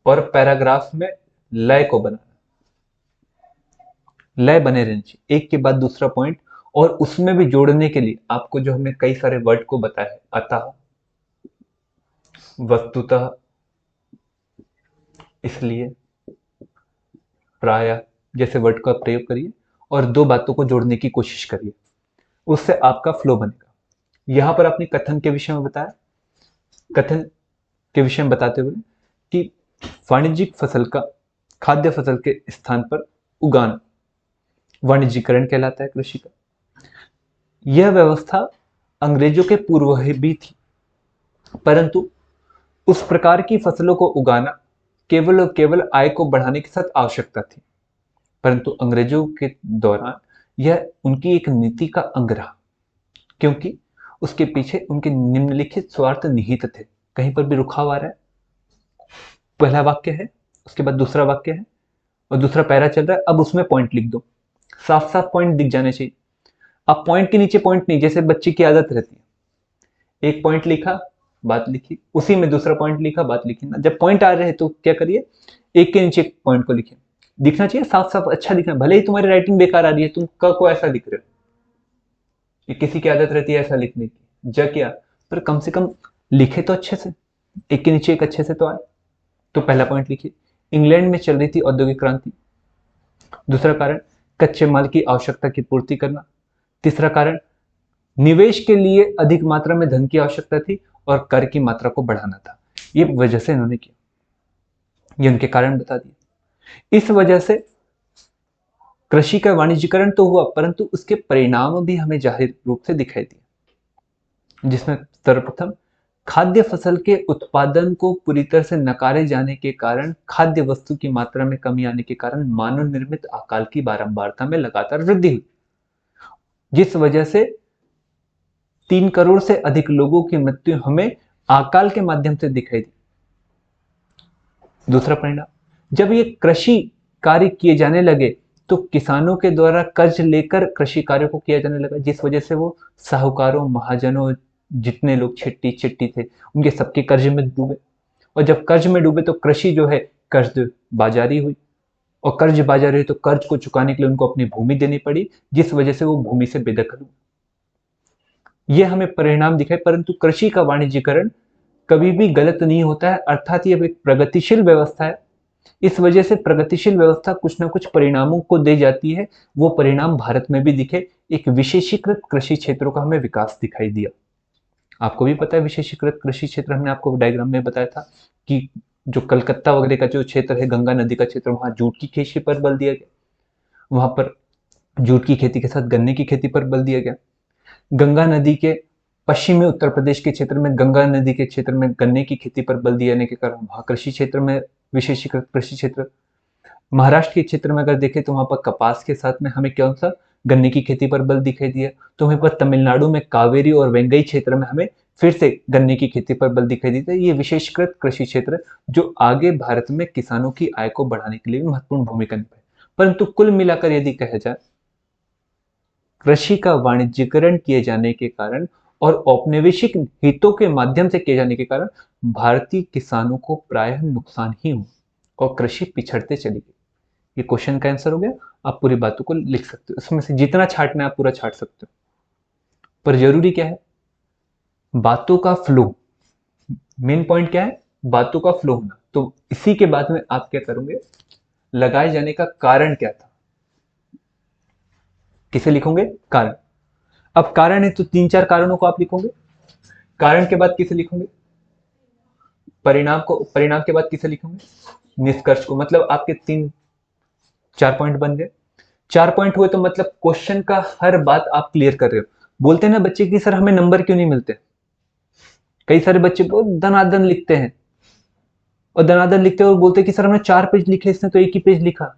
और पैराग्राफ में लय को बनाना। लय बने रहनी चाहिए, एक के बाद दूसरा पॉइंट, और उसमें भी जोड़ने के लिए आपको जो हमने कई सारे वर्ड को बताया, अतः, वस्तुतः, इसलिए, प्रायः जैसे वर्ड का प्रयोग करिए और 2 बातों को जोड़ने की कोशिश करिए, उससे आपका फ्लो बनेगा। यहां पर आपने कथन के विषय में बताया, कथन के विषय में बताते हुए कि वाणिज्यिक फसल का खाद्य फसल के स्थान पर उगाना वाणिज्यीकरण कहलाता है कृषि का। यह व्यवस्था अंग्रेजों के पूर्व भी थी, परंतु उस प्रकार की फसलों को उगाना केवल और केवल आय को बढ़ाने के साथ आवश्यकता थी, परंतु अंग्रेजों के दौरान यह उनकी एक नीति का अंग रहा, क्योंकि उसके पीछे उनके निम्नलिखित स्वार्थ निहित थे। कहीं पर भी रुकाव आ रहा है, पहला वाक्य है, उसके बाद दूसरा वाक्य है और दूसरा पैरा चल रहा है, अब उसमें पॉइंट लिख दो, साफ साफ पॉइंट दिख जाने चाहिए। अब पॉइंट के नीचे पॉइंट नहीं, जैसे बच्चे की आदत रहती है, एक पॉइंट लिखा, बात लिखी, उसी में दूसरा पॉइंट लिखा, बात लिखी ना। जब पॉइंट आ रहे हैं तो क्या करिए, एक के नीचे एक पॉइंट को लिखिए। दिखना चाहिए साफ साफ, अच्छा दिखना, भले ही तुम्हारी राइटिंग बेकार आ रही है, तुम को ऐसा लिख रहे हो, ये किसी की आदत रहती है ऐसा लिखने की, जा क्या, पर कम से कम लिखे तो अच्छे से, एक के नीचे एक अच्छे से तो आए। तो पहला पॉइंट लिखिए, इंग्लैंड में चल रही थी औद्योगिक क्रांति। दूसरा कारण, कच्चे माल की आवश्यकता की पूर्ति करना। तीसरा कारण, निवेश के लिए अधिक मात्रा में धन की आवश्यकता थी और कर की मात्रा को बढ़ाना था। ये वजह से इन्होंने किया, ये उनके कारण बता दिए। इस वजह से कृषि का वाणिज्यीकरण तो हुआ, परंतु उसके परिणाम भी हमें जाहिर रूप से दिखाई दिए, जिसमें सर्वप्रथम खाद्य फसल के उत्पादन को पूरी तरह से नकारे जाने के कारण, खाद्य वस्तु की मात्रा में कमी आने के कारण मानव निर्मित अकाल की बारंबारता में लगातार वृद्धि हुई, जिस वजह से 3 करोड़ से अधिक लोगों की मृत्यु हमें अकाल के माध्यम से दिखाई दी। दूसरा परिणाम, जब ये कृषि कार्य किए जाने लगे तो किसानों के द्वारा कर्ज लेकर कृषि कार्यों को किया जाने लगा, जिस वजह से वो साहूकारों, महाजनों, जितने लोग छिट्टी चिट्टी थे, उनके सबके कर्ज में डूबे। और जब कर्ज में डूबे तो कृषि जो है कर्ज बाजारी हुई, और कर्ज बाजारी हुई तो कर्ज को चुकाने के लिए उनको अपनी भूमि देनी पड़ी, जिस वजह से वो भूमि से बेदखल हुए। ये हमें परिणाम दिखाए, परंतु कृषि का वाणिज्यीकरण कभी भी गलत नहीं होता है, अर्थात ये एक प्रगतिशील व्यवस्था है। इस वजह से प्रगतिशील व्यवस्था कुछ ना कुछ परिणामों को दे जाती है, वो परिणाम भारत में भी दिखे। एक विशेषीकृत कृषि क्षेत्रों का हमें विकास दिखाई दिया। आपको भी पता है विशेषीकृत कृषि क्षेत्र, हमने आपको डायग्राम में बताया था कि जो कलकत्ता वगैरह का जो क्षेत्र है, गंगा नदी का क्षेत्र, वहां जूट की खेती पर बल दिया गया, वहां पर जूट की खेती के साथ गन्ने की खेती पर बल दिया गया। गंगा नदी के पश्चिमी उत्तर प्रदेश के क्षेत्र में, गंगा नदी के क्षेत्र में गन्ने की खेती पर बल दिए जाने के कारण वहां कृषि क्षेत्र में विशेषीकृत कृषि क्षेत्र। महाराष्ट्र के क्षेत्र में अगर देखें तो वहां पर कपास के साथ में हमें कौन सा, गन्ने की खेती पर बल दिखाई दिया। तो वहीं पर तमिलनाडु में कावेरी और वेंगई क्षेत्र में हमें फिर से गन्ने की खेती पर बल दिखाई देता है। ये विशेषकृत कृषि क्षेत्र जो आगे भारत में किसानों की आय को बढ़ाने के लिए भी महत्वपूर्ण भूमिका निभाए। परंतु कुल मिलाकर यदि कहा जाए, कृषि का वाणिज्यीकरण किए जाने के कारण और औपनिवेशिक हितों के माध्यम से किए जाने के कारण भारतीय किसानों को प्रायः नुकसान ही हुआ और कृषि पिछड़ते चली गई। ये क्वेश्चन का आंसर हो गया। आप पूरी बातों को लिख सकते हो, उसमें से जितना छाटना है आप पूरा छाट सकते हो, पर जरूरी क्या है, बातों का फ्लो। मेन पॉइंट क्या है, बातों का फ्लो होना। तो इसी के बाद में आप क्या करोगे, लगाए जाने का कारण क्या था, किसे लिखोगे, कारण। अब कारण है तो 3-4 कारणों को आप लिखोगे, कारण के बाद किसे लिखोगे, परिणाम को, परिणाम के बाद किसे लिखोगे, निष्कर्ष को। मतलब आपके 3-4 पॉइंट बन गए। 4 पॉइंट हुए तो मतलब क्वेश्चन का हर बात आप क्लियर कर रहे हो। बोलते हैं ना बच्चे कि सर हमें नंबर क्यों नहीं मिलते, कई सारे बच्चे बहुत दनादन लिखते हैं, और दनादन लिखते हैं और बोलते हैं कि सर हमने 4 पेज लिखे, इसने तो एक ही पेज लिखा।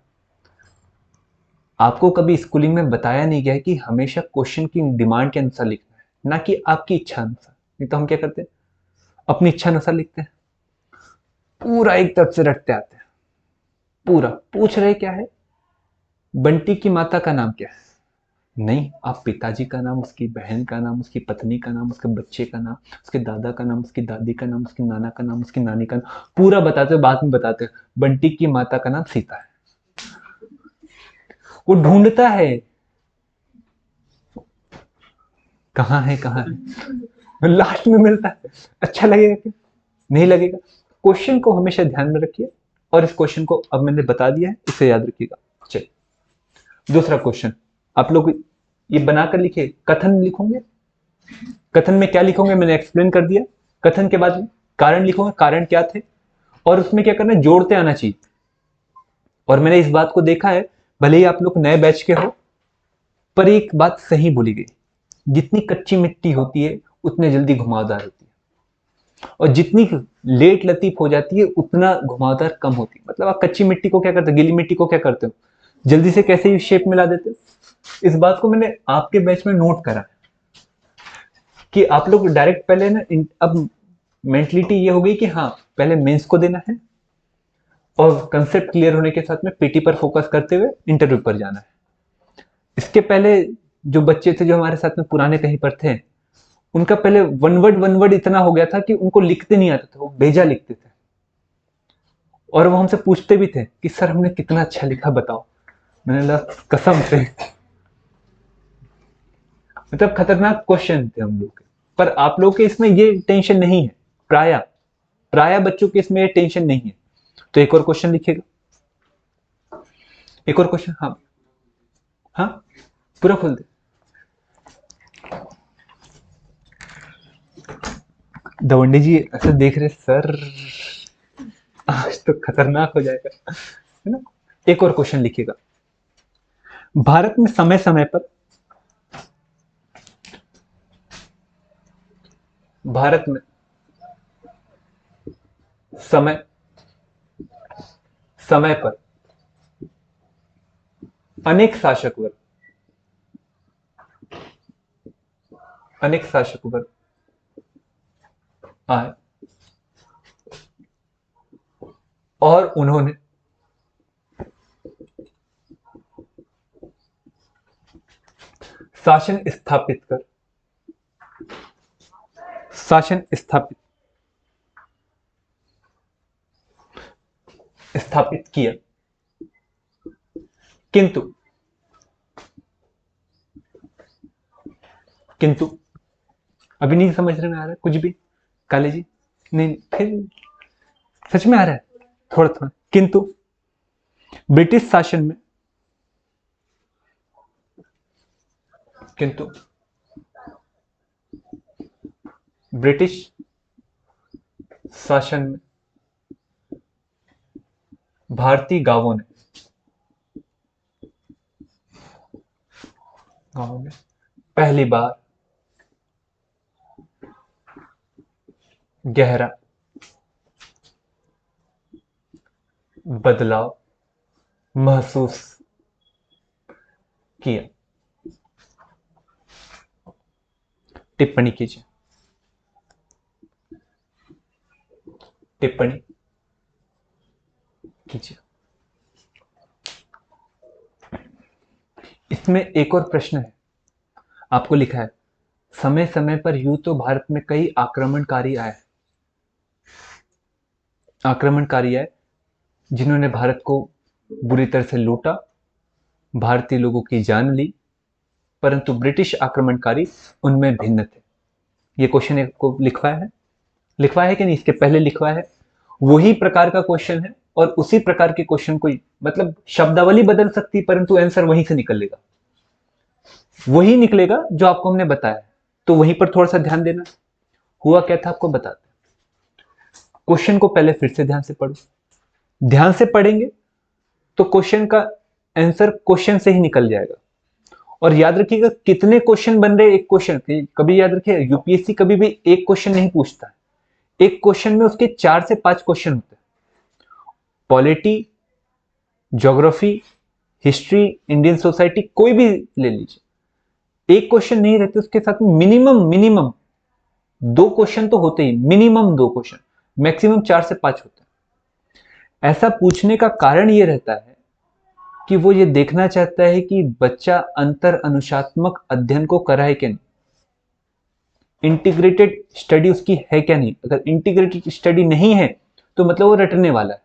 आपको कभी स्कूलिंग में बताया नहीं गया है कि हमेशा क्वेश्चन की डिमांड के अनुसार लिखना है, ना कि आपकी इच्छा अनुसार। नहीं तो हम क्या करते हैं, अपनी इच्छा अनुसार लिखते हैं, पूरा एक तरफ से रटते आते हैं। पूरा पूछ रहे क्या है, बंटी की माता का नाम क्या है, नहीं, आप पिताजी का नाम, उसकी बहन का नाम, उसकी पत्नी का नाम, उसके बच्चे का नाम, उसके दादा का नाम, उसकी दादी का नाम, उसके नाना का नाम, उसकी नानी का नाम पूरा बताते हो। बाद में बताते हो बंटी की माता का नाम सीता है। वो ढूंढता है कहाँ है, कहाँ है, लास्ट में मिलता है। अच्छा लगेगा क्या, नहीं लगेगा। क्वेश्चन को हमेशा ध्यान में रखिए, और इस क्वेश्चन को अब मैंने बता दिया है, इसे याद रखिएगा। चलिए दूसरा क्वेश्चन, आप लोग ये बनाकर लिखिए, कथन लिखोगे। कथन में क्या लिखोगे मैंने एक्सप्लेन कर दिया। कथन के बाद में कारण लिखोगे, कारण क्या थे, और उसमें क्या करना है, जोड़ते आना चाहिए। और मैंने इस बात को देखा है, भले ही आप लोग नए बैच के हो, पर एक बात सही बोली गई, जितनी कच्ची मिट्टी होती है उतने जल्दी घुमावदार होती है, और जितनी लेट लतीफ हो जाती है उतना घुमावदार कम होती है। मतलब आप कच्ची मिट्टी को क्या करते हो, गीली मिट्टी को क्या करते हो, जल्दी से कैसे ही शेप में ला देते हो। इस बात को मैंने आपके बैच में नोट करा कि आप लोग डायरेक्ट पहले ना, अब मेंटलिटी ये हो गई कि हाँ पहले मेंस को देना है और कंसेप्ट क्लियर होने के साथ में पीटी पर फोकस करते हुए इंटरव्यू पर जाना है। इसके पहले जो बच्चे थे जो हमारे साथ में पुराने कहीं पर थे, उनका पहले वन वर्ड इतना हो गया था कि उनको लिखते नहीं आता था, वो बेजा लिखते थे। और वो हमसे पूछते भी थे कि सर हमने कितना अच्छा लिखा बताओ। मैंने कहा कसम से, मतलब खतरनाक क्वेश्चन थे हम लोग के। पर आप लोग के इसमें ये टेंशन नहीं है, प्राय प्राय बच्चों के इसमें ये टेंशन नहीं है। तो एक और क्वेश्चन लिखिएगा, एक और क्वेश्चन। हाँ हाँ, पूरा खोल दे। दवंडी जी ऐसे देख रहे सर, आज तो खतरनाक हो जाएगा, है ना। एक और क्वेश्चन लिखिएगा। भारत में समय समय पर, भारत में समय समय पर अनेक शासक वर्ग, अनेक शासक वर्ग आए और उन्होंने शासन स्थापित कर, शासन स्थापित स्थापित किया, किंतु किंतु अभी नहीं समझने में आ रहा है कुछ भी काले जी? नहीं, फिर सच में आ रहा है थोड़ा थोड़ा। किंतु ब्रिटिश शासन में, किंतु ब्रिटिश शासन में भारतीय गांवों में पहली बार गहरा बदलाव महसूस किया। टिप्पणी कीजिए, टिप्पणी कीजिए। इसमें एक और प्रश्न है, आपको लिखा है समय समय पर यूं तो भारत में कई आक्रमणकारी आए, आक्रमणकारी आए जिन्होंने भारत को बुरी तरह से लूटा, भारतीय लोगों की जान ली, परंतु ब्रिटिश आक्रमणकारी उनमें भिन्न थे। ये क्वेश्चन को लिखवाया है कि नहीं, इसके पहले लिखवाया है। वही प्रकार का क्वेश्चन है और उसी प्रकार के क्वेश्चन को, मतलब शब्दावली बदल सकती परंतु आंसर वहीं से निकलेगा, वही निकलेगा जो आपको हमने बताया। तो वहीं पर थोड़ा सा ध्यान देना। हुआ क्या था आपको बताते। क्वेश्चन को पहले फिर से ध्यान से पढ़ो, ध्यान से पढ़ेंगे तो क्वेश्चन का आंसर क्वेश्चन से ही निकल जाएगा। और याद रखिएगा कितने क्वेश्चन बन रहे एक क्वेश्चन, कभी याद रखिए यूपीएससी कभी भी एक क्वेश्चन नहीं पूछता है, एक क्वेश्चन में उसके 4 से 5 क्वेश्चन होते हैं। Polity, geography, history, Indian society, कोई भी ले लीजिए, एक क्वेश्चन नहीं रहते, उसके साथ मिनिमम 2 क्वेश्चन तो होते ही, मिनिमम 2 क्वेश्चन, मैक्सिमम 4 से 5 होते हैं। ऐसा पूछने का कारण यह रहता है कि वो ये देखना चाहता है कि बच्चा अंतर अनुशात्मक अध्ययन को करा है क्या नहीं, इंटीग्रेटेड स्टडी उसकी है क्या नहीं। अगर इंटीग्रेटेड स्टडी नहीं है तो मतलब वो रटने वाला है,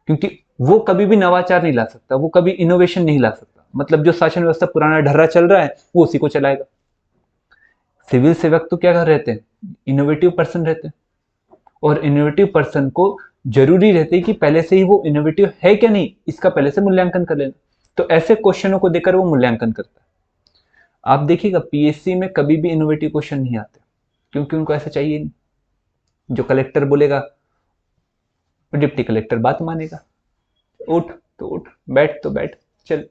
क्योंकि वो कभी भी नवाचार नहीं ला सकता, वो कभी इनोवेशन नहीं ला सकता। मतलब जो शासन व्यवस्था पुराना ढर्रा चल रहा है वो उसी को चलाएगा। सिविल सेवक तो क्या रहते हैं, इनोवेटिव पर्सन रहते हैं, और इनोवेटिव पर्सन को जरूरी रहते है कि पहले से ही वो इनोवेटिव है क्या नहीं इसका पहले से मूल्यांकन कर लेना। तो ऐसे क्वेश्चनों को देकर वो मूल्यांकन करता है। आप देखिएगा पीएससी में कभी भी इनोवेटिव क्वेश्चन नहीं आते, क्योंकि उनको ऐसा चाहिए नहीं। जो कलेक्टर बोलेगा डिप्टी कलेक्टर बात मानेगा, उठ तो उठ, बैठ तो बैठ, चल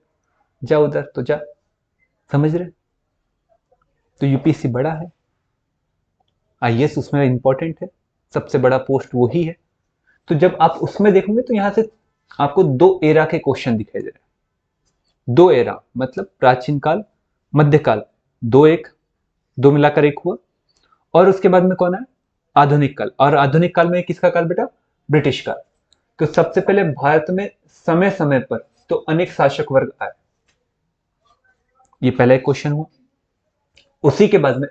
जा उधर तो जा, समझ रहे। तो यूपीएससी बड़ा है, आईएएस उसमें इंपॉर्टेंट है, सबसे बड़ा पोस्ट वही है। तो जब आप उसमें देखोगे तो यहां से आपको 2 एरा के क्वेश्चन दिखाई दे रहे हैं। 2 एरा मतलब प्राचीन काल, मध्यकाल, 2 मिलाकर 1 हुआ। और उसके बाद में कौन है, आधुनिक काल। और आधुनिक काल में किसका काल बेटा, ब्रिटिश काल। तो सबसे पहले भारत में समय समय पर तो अनेक शासक वर्ग आए, ये पहला एक क्वेश्चन हुआ। उसी के बाद में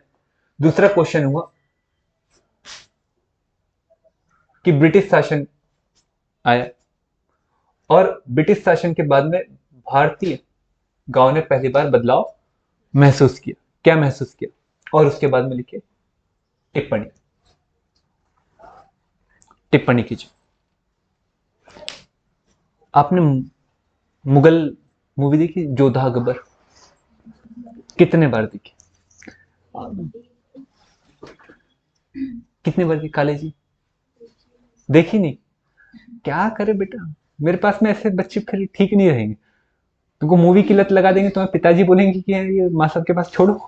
दूसरा क्वेश्चन हुआ कि ब्रिटिश शासन आया और ब्रिटिश शासन के बाद में भारतीय गांव ने पहली बार बदलाव महसूस किया। क्या महसूस किया? और उसके बाद में लिखिए टिप्पणी, टिप्पणी कीजिए। आपने मुगल मूवी देखी जोधा अकबर? कितने बार देखी? कितने बार की काले जी? देखी नहीं? क्या करे बेटा, मेरे पास में ऐसे बच्चे फिर ठीक नहीं रहेंगे। तुमको मूवी की लत लगा देंगे, तुम्हारे पिताजी बोलेंगे कि ये माँ साहब के पास छोड़ो,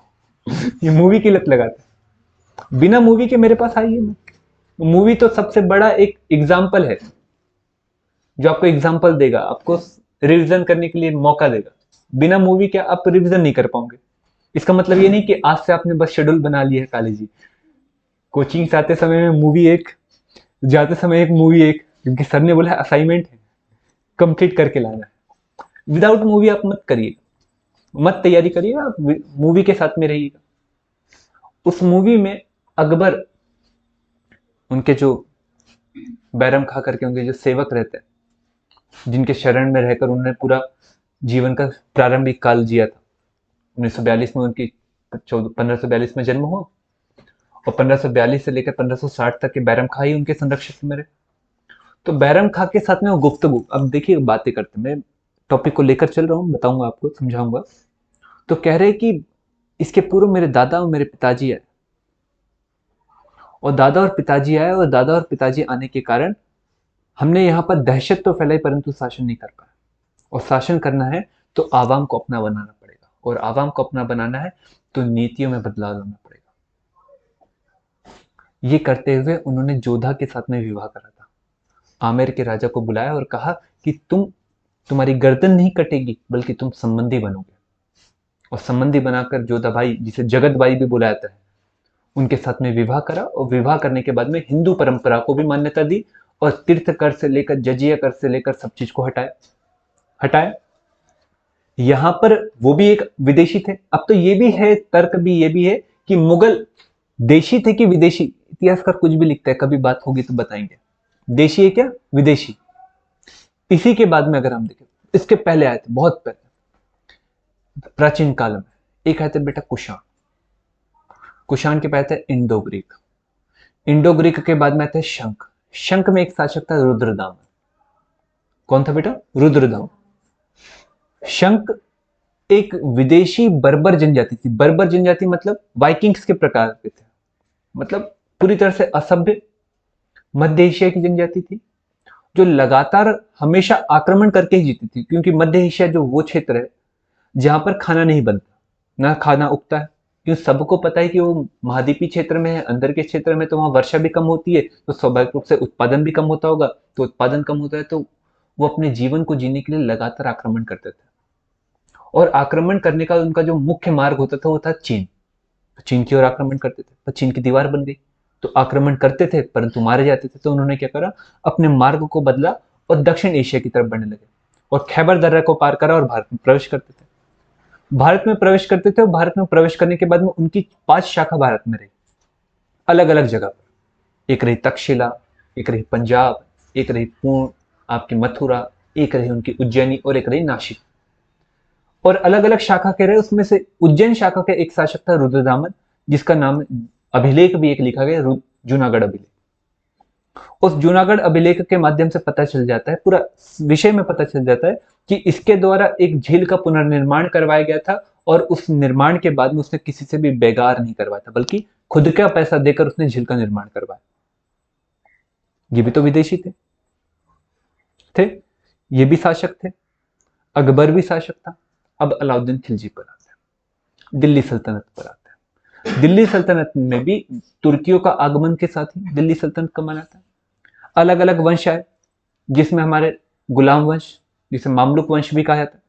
ये मूवी की लत लगाते। बिना मूवी के मेरे पास आइए ना। मूवी तो सबसे बड़ा एक एग्जाम्पल है जो आपको एग्जाम्पल देगा, आपको रिवीजन करने के लिए मौका देगा। बिना मूवी के आप रिवीजन नहीं कर पाओगे। इसका मतलब ये नहीं कि आज से आपने बस शेड्यूल बना लिया है काले जी, कोचिंग से आते समय में मूवी एक, जाते समय एक मूवी एक, क्योंकि सर ने बोला असाइनमेंट है कंप्लीट करके लाना है। विदाउट मूवी आप मत करिएगा, मत तैयारी करिएगा, आप मूवी के साथ में रहिएगा। उस मूवी में अकबर, उनके जो बैरम खा करके उनके जो सेवक रहते हैं, जिनके शरण में रहकर उन्होंने पूरा जीवन का प्रारंभिक काल जिया था। 1942 में उनकी 1542 में जन्म हुआ और 1542 से लेकर 1560 तक के बैरम खा ही उनके संरक्षक में रहे। तो बैरम खा के साथ में वो गुफ्तगू, अब देखिए बातें करते, मैं टॉपिक को लेकर चल रहा हूँ, बताऊंगा आपको, समझाऊंगा। तो कह रहे कि इसके पूर्व मेरे दादा और मेरे पिताजी आए, और दादा और पिताजी आए, और दादा और पिताजी आने के कारण हमने यहाँ पर दहशत तो फैलाई परंतु शासन नहीं कर पाया। और शासन करना है तो आवाम को अपना बनाना पड़ेगा, और आवाम को अपना बनाना है तो नीतियों में बदलाव लाना पड़ेगा। ये करते हुए उन्होंने जोधा के साथ में विवाह करा था। आमेर के राजा को बुलाया और कहा कि तुम्हारी गर्दन नहीं कटेगी बल्कि तुम संबंधी बनोगे। और संबंधी बनाकर जोधा भाई, जिसे जगत भाई भी बुलाया जाता है, उनके साथ में विवाह करा। और विवाह करने के बाद में हिंदू परंपरा को भी मान्यता दी और तीर्थ कर से लेकर जजिया कर से लेकर सब चीज को हटाया। यहां पर वो भी एक विदेशी थे। अब तो ये भी है, तर्क भी ये भी है कि मुगल देशी थे कि विदेशी। इतिहासकार कुछ भी लिखता है, कभी बात होगी तो बताएंगे। देशी है क्या विदेशी? इसी के बाद में अगर हम देखें, इसके पहले आए थे, बहुत पहले प्राचीन काल में एक आए थे बेटा कुषाण। कुषाण के पहले थे इंडो ग्रीक। इंडो ग्रीक के बाद में आते शंख। शंख में एक शासक था रुद्रदामन। कौन था बेटा? रुद्रदामन। शंख एक विदेशी बर्बर जनजाति थी। बर्बर जनजाति मतलब वाइकिंग्स के प्रकार के थे, मतलब पूरी तरह से असभ्य मध्य एशिया की जनजाति थी, जो लगातार हमेशा आक्रमण करके ही जीती थी। क्योंकि मध्य एशिया जो वो क्षेत्र है जहां पर खाना नहीं बनता, ना खाना उगता है, क्यों सबको पता है कि वो महाद्वीपीय क्षेत्र में है, अंदर के क्षेत्र में, तो वहां वर्षा भी कम होती है, तो स्वाभाविक रूप से उत्पादन भी कम होता होगा। तो उत्पादन कम होता है तो वो अपने जीवन को जीने के लिए लगातार आक्रमण करते थे। और आक्रमण करने का उनका जो मुख्य मार्ग होता था वो था चीन। तो चीन की ओर आक्रमण करते थे, पर चीन की दीवार बन गई। तो आक्रमण करते थे परंतु मारे जाते थे। तो उन्होंने क्या करा, अपने मार्ग को बदला और दक्षिण एशिया की तरफ बढ़ने लगे और खैबर दर्रा को पार करा और भारत में प्रवेश करते थे। भारत में प्रवेश करते थे और भारत में प्रवेश करने के बाद में उनकी 5 शाखा भारत में रही, अलग अलग जगह पर। एक रही तक्षशिला, एक रही पंजाब, एक रही पूर्ण आपकी मथुरा, एक रही उनकी उज्जैनी और एक रही नासिक। और अलग अलग शाखा के रहे। उसमें से उज्जैन शाखा का एक शासक था रुद्रदामन, जिसका नाम अभिलेख भी एक लिखा गया, जूनागढ़ अभिलेख। उस जूनागढ़ अभिलेख के माध्यम से पता चल जाता है, पूरा विषय में पता चल जाता है कि इसके द्वारा एक झील का पुनर्निर्माण करवाया गया था। और उस निर्माण के बाद में उसने किसी से भी बेगार नहीं करवाया था, बल्कि खुद का पैसा देकर उसने झील का निर्माण करवाया। ये भी तो विदेशी थे। ये भी शासक थे। अकबर भी शासक था। अब अलाउद्दीन खिलजी पर आते हैं, दिल्ली सल्तनत पर आते हैं। दिल्ली सल्तनत में भी तुर्कियों का आगमन के साथ ही दिल्ली सल्तनत का माना था। अलग अलग वंश आए, जिसमें हमारे गुलाम वंश, जिसे मामलुक वंश भी कहा जाता है।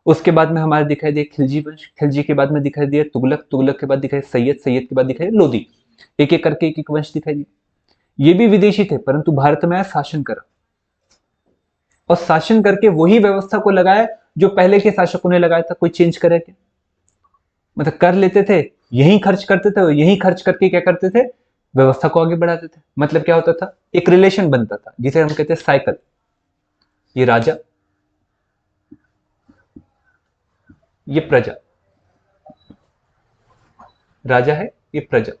उसके बाद में हमारे दिखाई दिया खिलजी वंश। खिलजी के बाद में दिखाई दिया तुगलक। तुगलक के बाद दिखाई सैयद। सैयद के बाद दिखाई लोधी। एक एक करके एक एक वंश दिखाई दिया। ये भी विदेशी थे परंतु भारत में आया, शासन करा और शासन करके वही व्यवस्था को लगाया जो पहले के शासकों ने लगाया था। कोई चेंज करे क्या? मतलब कर लेते थे यहीं खर्च करते थे और यहीं खर्च करके क्या करते थे, व्यवस्था को आगे बढ़ाते थे। मतलब क्या होता था, एक रिलेशन बनता था जिसे हम कहते हैं साइकिल। ये राजा, ये प्रजा, राजा है, ये प्रजा।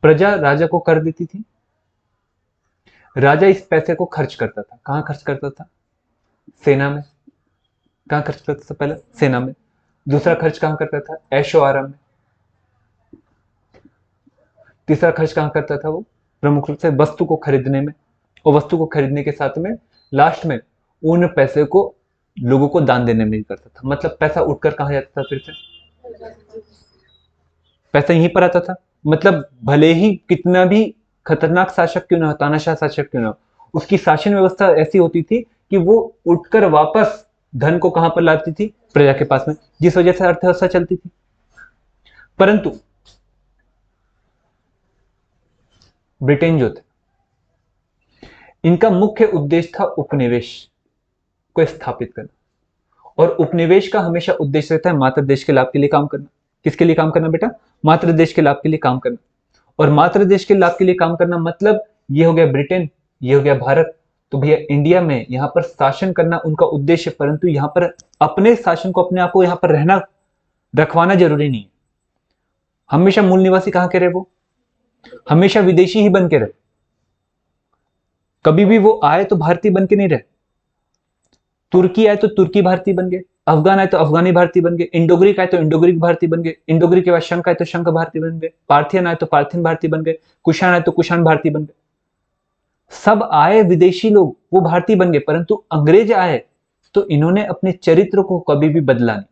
प्रजा राजा को कर देती थी, राजा इस पैसे को खर्च करता था। कहां खर्च करता था, सेना में। कहां खर्च करता था, पहला सेना में। दूसरा खर्च कहां करता था, ऐशो आराम में। तीसरा खर्च कहां करता था वो, प्रमुख रूप से वस्तु को खरीदने में। और वस्तु को खरीदने के साथ में लास्ट में उन पैसे को लोगों को दान देने में भी करता था। मतलब पैसा उठकर कहां जाता था फिर से, पैसा यहीं पर आता था। मतलब भले ही कितना भी खतरनाक शासक क्यों ना हो, तानाशाह शासक क्यों ना हो, उसकी शासन व्यवस्था ऐसी होती थी कि वो उठकर वापस धन को कहां पर लाती थी, प्रजा के पास में, जिस वजह से अर्थव्यवस्था चलती थी। परंतु ब्रिटेन जो थे, इनका मुख्य उद्देश्य था उपनिवेश को स्थापित करना। और उपनिवेश का हमेशा उद्देश्य रहता है मात्र देश के लाभ के लिए काम करना। किसके लिए काम करना बेटा, मात्र देश के लाभ के लिए काम करना। और मात्र देश के लाभ के लिए काम करना मतलब ये हो गया ब्रिटेन, ये हो गया भारत। तो भैया इंडिया में यहां पर शासन करना उनका उद्देश्य, परंतु यहां पर अपने शासन को, अपने आप को यहां पर रहना रखवाना जरूरी नहीं है। हमेशा मूल निवासी कहां के रहे, वो हमेशा विदेशी ही बन के रहे। कभी भी वो आए तो भारतीय बन के नहीं रहे। तुर्की आए तो तुर्की भारतीय बन गए, अफगान आए तो अफगानी भारतीय बन गए, इंडोग्रीक आए तो इंडोग्रीक भारतीय बन गए, इंडोग्रीक के बाद शंख आए तो शंख भारतीय बन गए, पार्थियन आए तो पार्थियन भारतीय बन गए, कुषाण आए तो कुषाण भारतीय बन गए। सब आए विदेशी लोग, वो भारतीय बन गए। परंतु अंग्रेज आए तो इन्होंने अपने चरित्र को कभी भी बदला नहीं।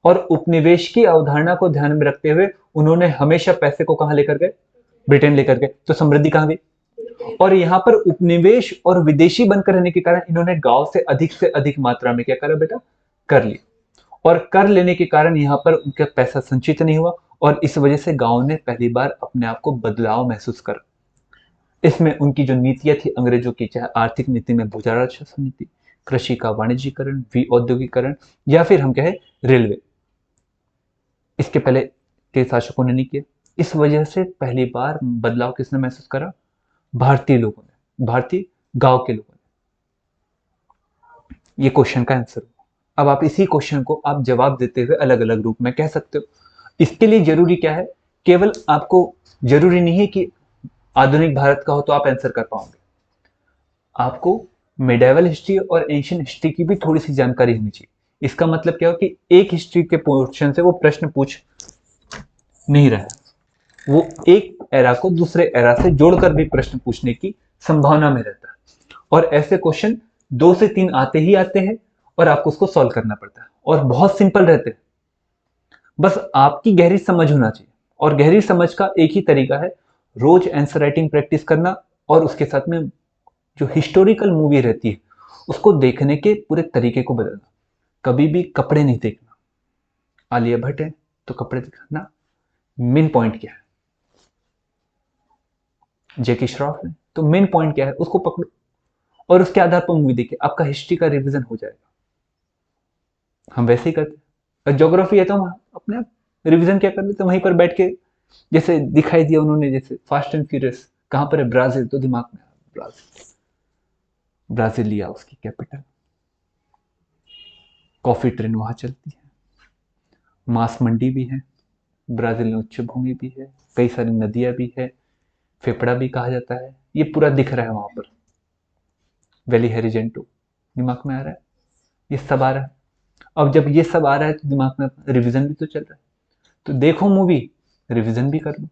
और उपनिवेश की अवधारणा को ध्यान में रखते हुए उन्होंने हमेशा पैसे को कहां लेकर गए, ब्रिटेन लेकर गए। तो समृद्धि कहां गई। और यहाँ पर उपनिवेश और विदेशी बनकर रहने के कारण इन्होंने गांव से अधिक मात्रा में क्या करा बेटा, कर लिया। और कर लेने के कारण यहाँ पर उनका पैसा संचित नहीं हुआ और इस वजह से गांव ने पहली बार अपने आप को बदलाव महसूस करा। इसमें उनकी जो नीतियां थी अंग्रेजों की, चाहे आर्थिक नीति में भूजा शासन नीति, कृषि का वाणिज्यीकरण, औद्योगिकरण, या फिर हम कहे रेलवे, इसके पहले के शासकों ने नहीं किया। इस वजह से पहली बार बदलाव किसने महसूस करा, भारतीय लोगों ने, भारतीय गांव के लोगों ने। ये क्वेश्चन का आंसर। अब आप इसी क्वेश्चन को आप जवाब देते हुए अलग अलग रूप में कह सकते हो। इसके लिए जरूरी क्या है, केवल आपको जरूरी नहीं है कि आधुनिक भारत का हो तो आप आंसर कर पाओगे। आपको मिडाइवल हिस्ट्री और एंशियंट हिस्ट्री की भी थोड़ी सी जानकारी होनी चाहिए। इसका मतलब क्या हो कि एक हिस्ट्री के पोर्शन से वो प्रश्न पूछ नहीं रहा है, वो एक एरा को दूसरे एरा से जोड़कर भी प्रश्न पूछने की संभावना में रहता है। और ऐसे क्वेश्चन 2 से 3 आते ही आते हैं और आपको उसको सॉल्व करना पड़ता है और बहुत सिंपल रहते हैं। बस आपकी गहरी समझ होना चाहिए। और गहरी समझ का एक ही तरीका है, रोज आंसर राइटिंग प्रैक्टिस करना और उसके साथ में जो हिस्टोरिकल मूवी रहती है उसको देखने के पूरे तरीके को बदलना। कभी भी कपड़े नहीं देखना, आलिया भट्ट है तो कपड़े दिखाना, मेन पॉइंट क्या है, जैकी श्रॉफ है तो मेन पॉइंट क्या है उसको पकड़ो और उसके आधार पर मूवी देखिए, आपका हिस्ट्री का रिवीजन हो जाएगा। हम वैसे ही करते हैं। ज्योग्राफी है तो हम अपने आप रिवीजन क्या कर लेते हैं वहीं पर बैठ के, जैसे दिखाई दिया उन्होंने, जैसे फास्ट एंड फ्यूरियस कहां पर है, ब्राजील, तो दिमाग में ब्राजील, ब्राजीलिया उसकी कैपिटल, कॉफी ट्रेन वहां चलती है, मांस मंडी भी है, ब्राजील में उच्च भूमि भी है, कई सारी नदियां भी है, फेफड़ा भी कहा जाता है। ये पूरा दिख रहा है वहां पर, वैली हेरिजेंटो दिमाग में आ रहा है, ये सब आ रहा है। अब जब ये सब आ रहा है तो दिमाग में रिवीजन भी तो चल रहा है, तो देखो मूवी, रिवीजन भी कर लो।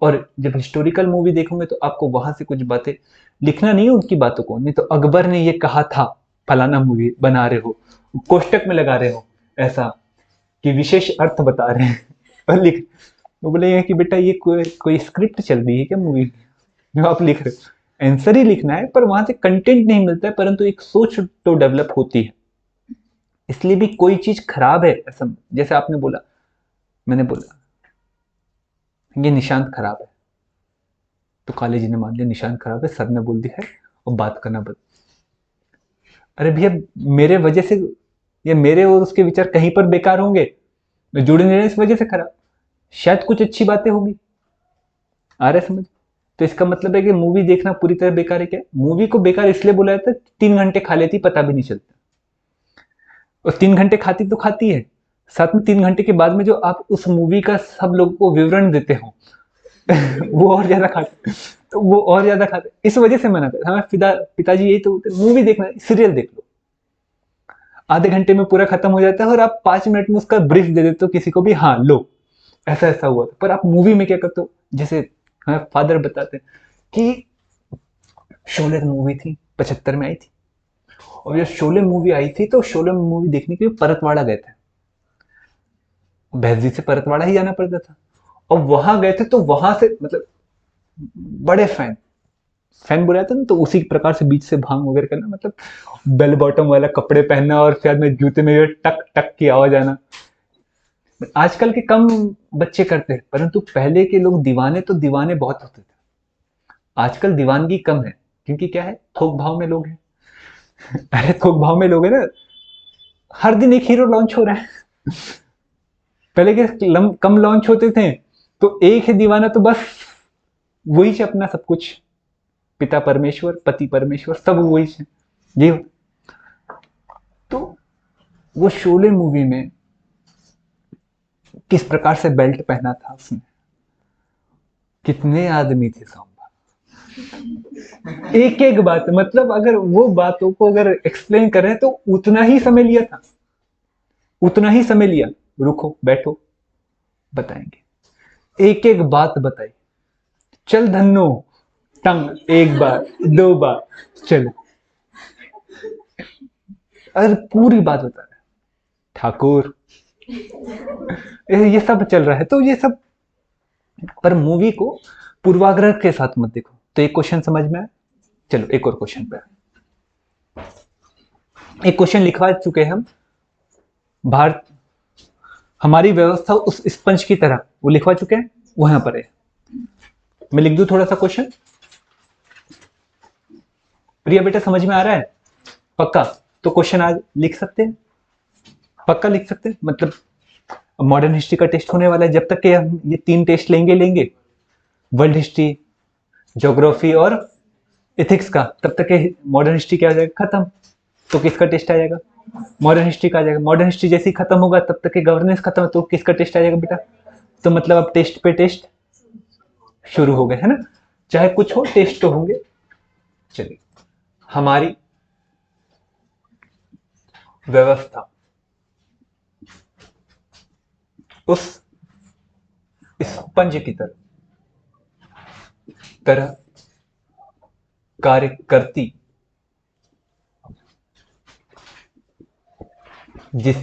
और जब हिस्टोरिकल मूवी देखोगे तो आपको वहां से कुछ बातें लिखना नहीं है उनकी बातों को, नहीं तो अकबर ने ये कहा था, फलाना मूवी बना रहे हो, कोष्टक में लगा रहे हो ऐसा कि विशेष अर्थ बता रहे हैं और लिख, वो बोलेंगे कि बेटा ये कोई स्क्रिप्ट चल रही है क्या मूवी जो आप लिख रहे हो, आंसर ही लिखना है पर वहां से कंटेंट नहीं मिलता है, परंतु एक सोच तो डेवलप होती है। इसलिए भी कोई चीज खराब है ऐसा, जैसे आपने बोला, मैंने बोला ये निशांत खराब है तो कॉलेज ने मान लिया निशांत खराब है, सर ने बोल दिया है और बात करना बंद। अरे भैया मेरे वजह से या मेरे और उसके विचार कहीं पर बेकार होंगे, मैं जुड़ नहीं रहा इस वजह से खराब। शायद कुछ अच्छी बातें होगी। आ रहा है समझ? तो इसका मतलब है कि मूवी देखना पूरी तरह बेकार है क्या? मूवी को बेकार इसलिए बोला जाता है 3 घंटे खा लेती पता भी नहीं चलता, और 3 घंटे खाती तो खाती है, साथ में 3 घंटे के बाद में जो आप उस मूवी का सब लोगों को विवरण देते हो वो और ज्यादा खाते, तो वो और ज्यादा खाते, इस वजह से मना करते। हमारे पिताजी यही तो, मूवी देखना सीरियल देख लो, आधे घंटे में पूरा खत्म हो जाता है और आप 5 मिनट में उसका ब्रीफ दे देते हो किसी को भी, हाँ लो ऐसा ऐसा हुआ था। पर आप मूवी में क्या करते हो, जैसे हमारे फादर बताते हैं कि शोले मूवी थी 75 में आई थी, और जब शोले मूवी आई थी तो शोले मूवी देखने के लिए परतवाड़ा गए थे, बहजी से परतवाड़ा ही जाना पड़ता था, और वहां गए थे तो वहां से मतलब बड़े फैन, फैन बोला था ना, तो उसी प्रकार से बीच से भांग वगैरह करना, मतलब बेल बॉटम वाला कपड़े पहनना और शायद में जूते में टक टक की आवाज आना। आजकल के कम बच्चे करते हैं, परंतु पहले के लोग दीवाने तो दीवाने बहुत होते थे। आजकल दीवानगी कम है, क्योंकि क्या है, थोक भाव में लोग हैं। अरे थोक भाव में लोग है ना, हर दिन एक हीरो लॉन्च हो रहा है। पहले के कम लॉन्च होते थे, तो एक है दीवाना, तो बस वही से अपना सब कुछ, पिता परमेश्वर पति परमेश्वर सब वही है ये। तो वो शोले मूवी में किस प्रकार से बेल्ट पहना था उसने, कितने आदमी थे सांबा, एक एक बात, मतलब अगर वो बातों को अगर एक्सप्लेन करें तो उतना ही समय लिया था, उतना ही समय लिया। रुको बैठो बताएंगे, एक एक बात बताई, चल धन्नो टंग, एक बार 2 बार चलो, अरे पूरी बात बता रहे ठाकुर, ये सब चल रहा है। तो ये सब, पर मूवी को पूर्वाग्रह के साथ मत देखो। तो एक क्वेश्चन समझ में आया, चलो एक और क्वेश्चन पे, एक क्वेश्चन लिखवा चुके हैं हम, भारत हमारी व्यवस्था उस स्पंज की तरह, वो लिखवा चुके हैं, वो यहां पर है, मैं लिख दूं थोड़ा सा क्वेश्चन। प्रिया बेटा समझ में आ रहा है पक्का? तो क्वेश्चन आज लिख सकते हैं, पक्का लिख सकते हैं, मतलब मॉडर्न हिस्ट्री का टेस्ट होने वाला है, जब तक कि हम ये 3 टेस्ट लेंगे वर्ल्ड हिस्ट्री, ज्योग्राफी और इथिक्स का, तब तक के मॉडर्न हिस्ट्री क्या हो जाएगा, खत्म। तो किसका टेस्ट आ जाएगा, मॉडर्न हिस्ट्री का आ जाएगा। मॉडर्न हिस्ट्री जैसे ही खत्म होगा तब तक के गवर्नेंस खत्म, तो किसका टेस्ट आ जाएगा बेटा। तो मतलब अब टेस्ट पे टेस्ट शुरू हो गए है ना, चाहे कुछ हो टेस्ट तो होंगे। चलिए, हमारी व्यवस्था उस स्पंज की तरह कार्य करती, जिस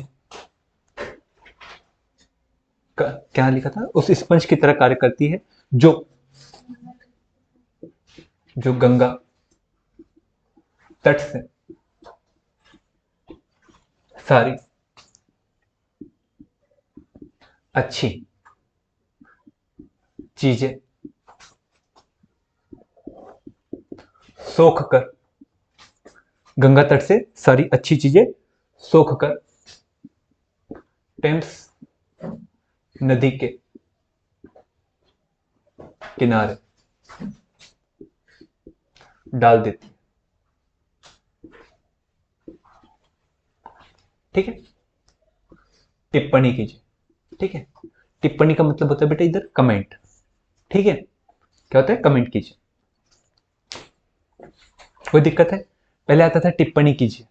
क्या लिखा था, उस स्पंज की तरह कार्य करती है जो जो गंगा तट से सारी अच्छी चीजें सोख कर, गंगा तट से सारी अच्छी चीजें सोख कर टेम्स नदी के किनारे डाल देती है। ठीक है, टिप्पणी कीजिए। ठीक है, टिप्पणी का मतलब होता है बेटा इधर कमेंट। ठीक है, क्या होता है, कमेंट कीजिए। कोई दिक्कत है? पहले आता था टिप्पणी कीजिए,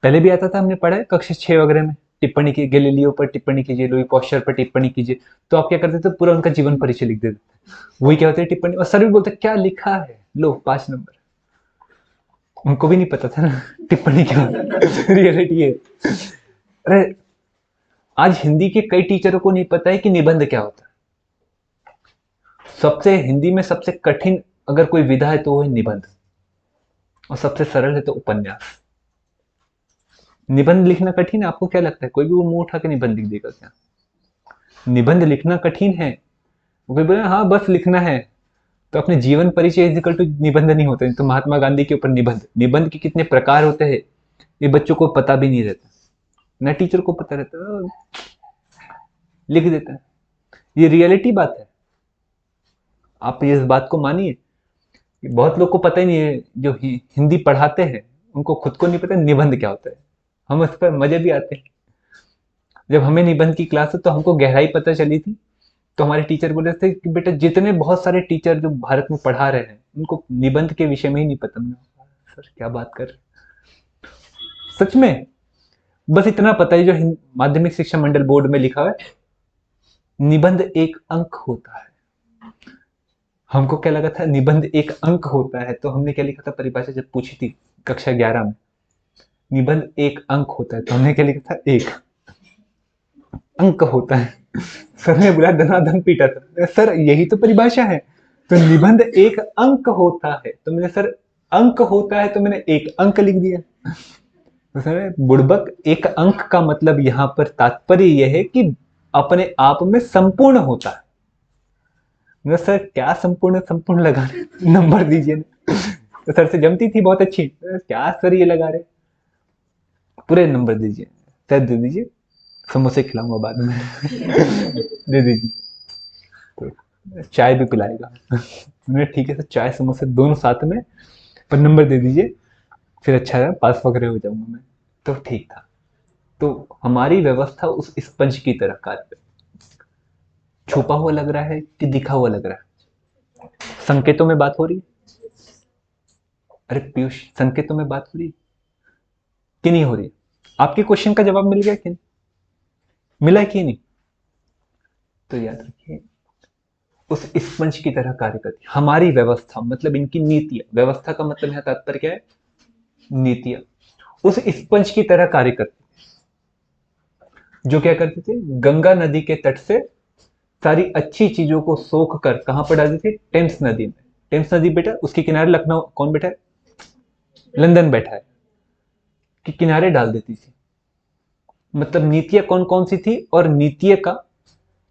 पहले भी आता था, हमने पढ़ा है कक्षा 6 वगैरह में, टिप्पणी की, गैलीलियो पर टिप्पणी कीजिए, लुई पॉस्चर पर टिप्पणी कीजिए। तो आप क्या करते थे, पूरा उनका जीवन परिचय लिख देते थे, वही क्या होता है टिप्पणी। और सर भी बोलते क्या लिखा है, लो 5 नंबर। उनको भी नहीं पता था ना टिप्पणी क्या रियलिटी है। अरे आज हिंदी के कई टीचरों को नहीं पता है कि निबंध क्या होता है। सबसे हिंदी में सबसे कठिन अगर कोई विधा है तो वो है निबंध, और सबसे सरल है तो उपन्यास। निबंध लिखना कठिन है, आपको क्या लगता है कोई भी वो मुंह उठा के निबंध लिख देगा क्या? निबंध लिखना कठिन है, कोई बोले हाँ बस लिखना है, तो अपने जीवन परिचय इजिकल टू निबंध नहीं होते। तो महात्मा गांधी के ऊपर निबंध, निबंध के कितने प्रकार होते हैं ये बच्चों को पता भी नहीं रहता, न टीचर को पता रहता, लिख देता है। ये रियलिटी बात है, आप इस बात को मानिए। बहुत लोग को पता ही नहीं है, जो हिंदी पढ़ाते हैं उनको खुद को नहीं पता निबंध क्या होता है। हम उस पर मजे भी आते हैं। जब हमें निबंध की क्लास है तो हमको गहराई पता चली थी, तो हमारे टीचर बोले थे कि बेटा जितने बहुत सारे टीचर जो भारत में पढ़ा रहे हैं उनको निबंध के विषय में ही नहीं पता। मैंने कहा, सर क्या बात कर रहे हैं? सच में बस इतना पता है जो माध्यमिक शिक्षा मंडल बोर्ड में लिखा है, निबंध एक अंक होता है। हमको क्या लगा था निबंध एक अंक होता है, तो हमने क्या लिखा था परिभाषा जब पूछी थी कक्षा 11 में, निबंध एक अंक होता है, तो हमने क्या लिखा था एक अंक होता है। सर ने बुला धनाधन पीटा था, सर यही तो परिभाषा है, तो निबंध एक अंक होता है, तो मैंने सर अंक होता है तो मैंने एक अंक लिख दिया। तो सर बुड़बक, एक अंक का मतलब यहाँ पर तात्पर्य यह है कि अपने आप में संपूर्ण होता है। सर क्या संपूर्ण संपूर्ण लगा रहे, नंबर दीजिए ना। तो सर से जमती थी बहुत अच्छी, क्या सर ये लगा रहे, पूरे नंबर दीजिए। सर दे दीजिए, समोसे खिलाऊंगा बाद में। दे दीजिए, तो चाय भी पिलाएगा। मैंने ठीक है सर, चाय समोसे दोनों साथ में, पर नंबर दे दीजिए, फिर अच्छा है पास वगैरह हो जाऊंगा मैं। तो ठीक था। तो हमारी व्यवस्था उस स्पंज की तरह कार्य करती, छुपा हुआ लग रहा है कि दिखा हुआ लग रहा है, संकेतों में बात हो रही है। अरे पीयूष, संकेतों में बात हो रही है कि नहीं हो रही है? आपके क्वेश्चन का जवाब मिल गया कि नहीं, मिला कि नहीं? तो याद रखिए उस स्पंज की तरह कार्य करती हमारी व्यवस्था, मतलब इनकी नीतियां। व्यवस्था का मतलब यहां तात्पर्य क्या है? नीतियां उस स्पंज की तरह कार्य करती, जो क्या करते थे, गंगा नदी के तट से सारी अच्छी चीजों को सोख कर कहां पर डालती थी? टेम्स नदी में। टेम्स नदी बेटा उसके किनारे लखनऊ कौन बैठा है? लंदन बैठा है, कि किनारे डाल देती थी। मतलब नीतियां कौन कौन सी थी और नीतियां का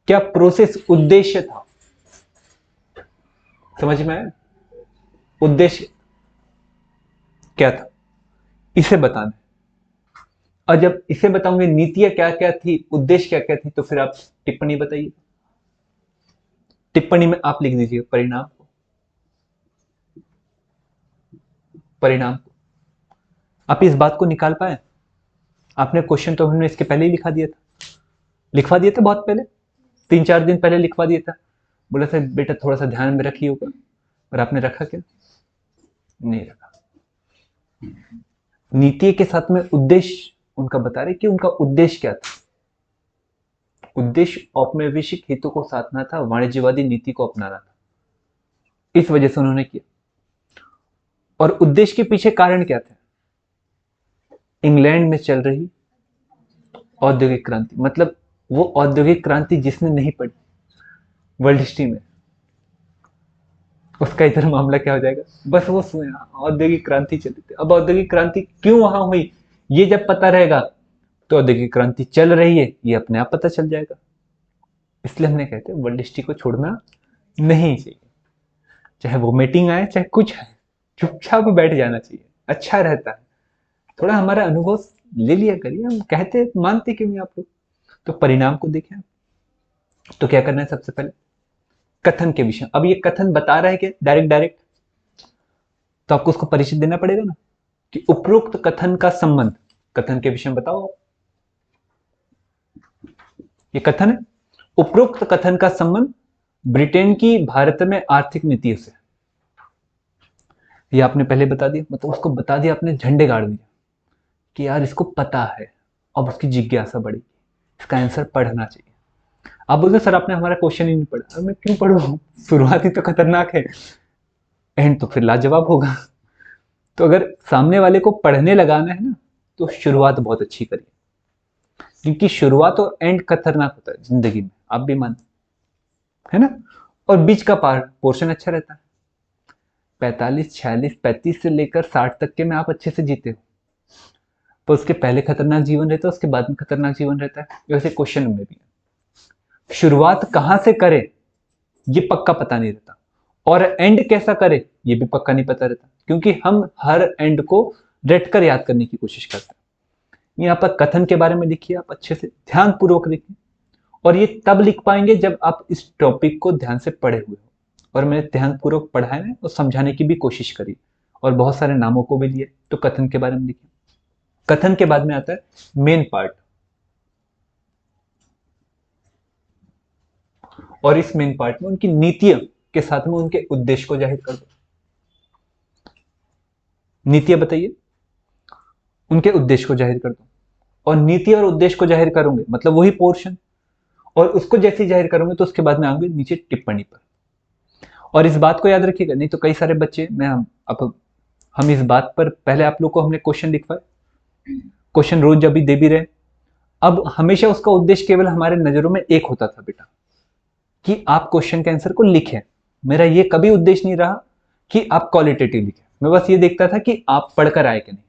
क्या प्रोसेस, उद्देश्य था, समझ में आया? उद्देश्य क्या था, इसे बताना है। और जब इसे बताऊंगे नीतियां क्या क्या थी, उद्देश्य क्या क्या थी, तो फिर आप टिप्पणी बताइए। टिप्पणी में आप लिख दीजिए परिणाम को, परिणाम को। आप इस बात को निकाल पाए? आपने क्वेश्चन तो हमने इसके पहले ही लिखा दिया था, लिखवा दिया था बहुत पहले, 3-4 दिन पहले लिखवा दिया था। बोला था बेटा थोड़ा सा ध्यान में रखिए होगा, पर आपने रखा क्या? नहीं रखा। नीति के साथ में उद्देश्य उनका बता रहे कि उनका उद्देश्य क्या था। उद्देश्य औपनिवेशिक हितों को साधना था, वाणिज्यवादी नीति को अपनाना था, इस वजह से उन्होंने किया। और उद्देश्य के पीछे कारण क्या थे? इंग्लैंड में चल रही औद्योगिक क्रांति, मतलब वो औद्योगिक क्रांति जिसने नहीं पढ़ी वर्ल्ड हिस्ट्री में, उसका इधर मामला क्या हो जाएगा? बस वो औद्योगिक क्रांति चली थी। अब औद्योगिक क्रांति क्यों वहां हुई, ये जब पता रहेगा तो औद्योगिक क्रांति चल रही है ये अपने आप पता चल जाएगा। इसलिए हमने कहते हैं वर्ल्ड हिस्ट्री को छोड़ना नहीं चाहिए, चाहे वो मीटिंग आए चाहे कुछ आए, चुपचाप बैठ जाना चाहिए, अच्छा रहता है। थोड़ा हमारा अनुभव ले लिया करिए, हम कहते मानते क्यों नहीं आप लोग? तो परिणाम को देखें। तो क्या करना है सबसे पहले? कथन के विषय। अब ये कथन बता रहा है कि डायरेक्ट डायरेक्ट, तो आपको उसको परिचय देना पड़ेगा ना, कि उपरोक्त कथन का संबंध, कथन के विषय में बताओ। ये कथन है, उपरोक्त कथन का संबंध ब्रिटेन की भारत में आर्थिक नीतियों से। ये आपने पहले बता दिया, मतलब उसको बता दिया आपने, झंडे गाड़ दिया कि यार इसको पता है। अब उसकी जिज्ञासा बढ़ेगी, इसका आंसर पढ़ना चाहिए। आप बोलते सर आपने हमारा क्वेश्चन ही नहीं पढ़ा। मैं क्यों पढ़ूं, शुरुआत ही तो खतरनाक है, एंड तो फिर लाजवाब होगा। तो अगर सामने वाले को पढ़ने लगाना है ना, तो शुरुआत बहुत अच्छी करिए, क्योंकि शुरुआत और एंड खतरनाक होता है जिंदगी में, आप भी मानते है ना। और बीच का पोर्शन अच्छा रहता है, 45, 46, 35 से लेकर 60 तक के में आप अच्छे से जीते हो। पर उसके पहले खतरनाक जीवन रहता है, उसके बाद में खतरनाक जीवन रहता है। वैसे क्वेश्चन में भी शुरुआत कहां से करे ये पक्का पता नहीं रहता, और एंड कैसा करे ये भी पक्का नहीं पता रहता, क्योंकि हम हर एंड को रटकर याद करने की कोशिश करते हैं। यहाँ पर कथन के बारे में लिखिए, आप अच्छे से ध्यान पूर्वक लिखिए, और ये तब लिख पाएंगे जब आप इस टॉपिक को ध्यान से पढ़े हुए हो, और मैंने ध्यानपूर्वक पढ़ा है और समझाने की भी कोशिश करी, और बहुत सारे नामों को भी लिए। तो कथन के बारे में लिखे। कथन के बाद में आता है मेन पार्ट, और इस मेन पार्ट में उनकी नीतियों के साथ में उनके उद्देश्य को जाहिर कर दो। नीतियां बताइए, उनके उद्देश्य को जाहिर कर दो। और नीति और उद्देश्य को जाहिर करोगे मतलब वही पोर्शन, और उसको जैसे ही जाहिर करोगे तो उसके बाद में आएंगे नीचे टिप्पणी पर। और इस बात को याद रखिएगा, नहीं तो कई सारे बच्चे, मैं अब हम इस बात पर पहले आप लोग को हमने क्वेश्चन लिखवाए, क्वेश्चन रोज जब भी दे भी रहे, अब हमेशा उसका उद्देश्य केवल हमारे नजरों में एक होता था बेटा, कि आप क्वेश्चन के आंसर को लिखें। मेरा ये कभी उद्देश्य नहीं रहा कि आप क्वालिटेटिव लिखें, मैं बस ये देखता था कि आप पढ़कर आए कि नहीं।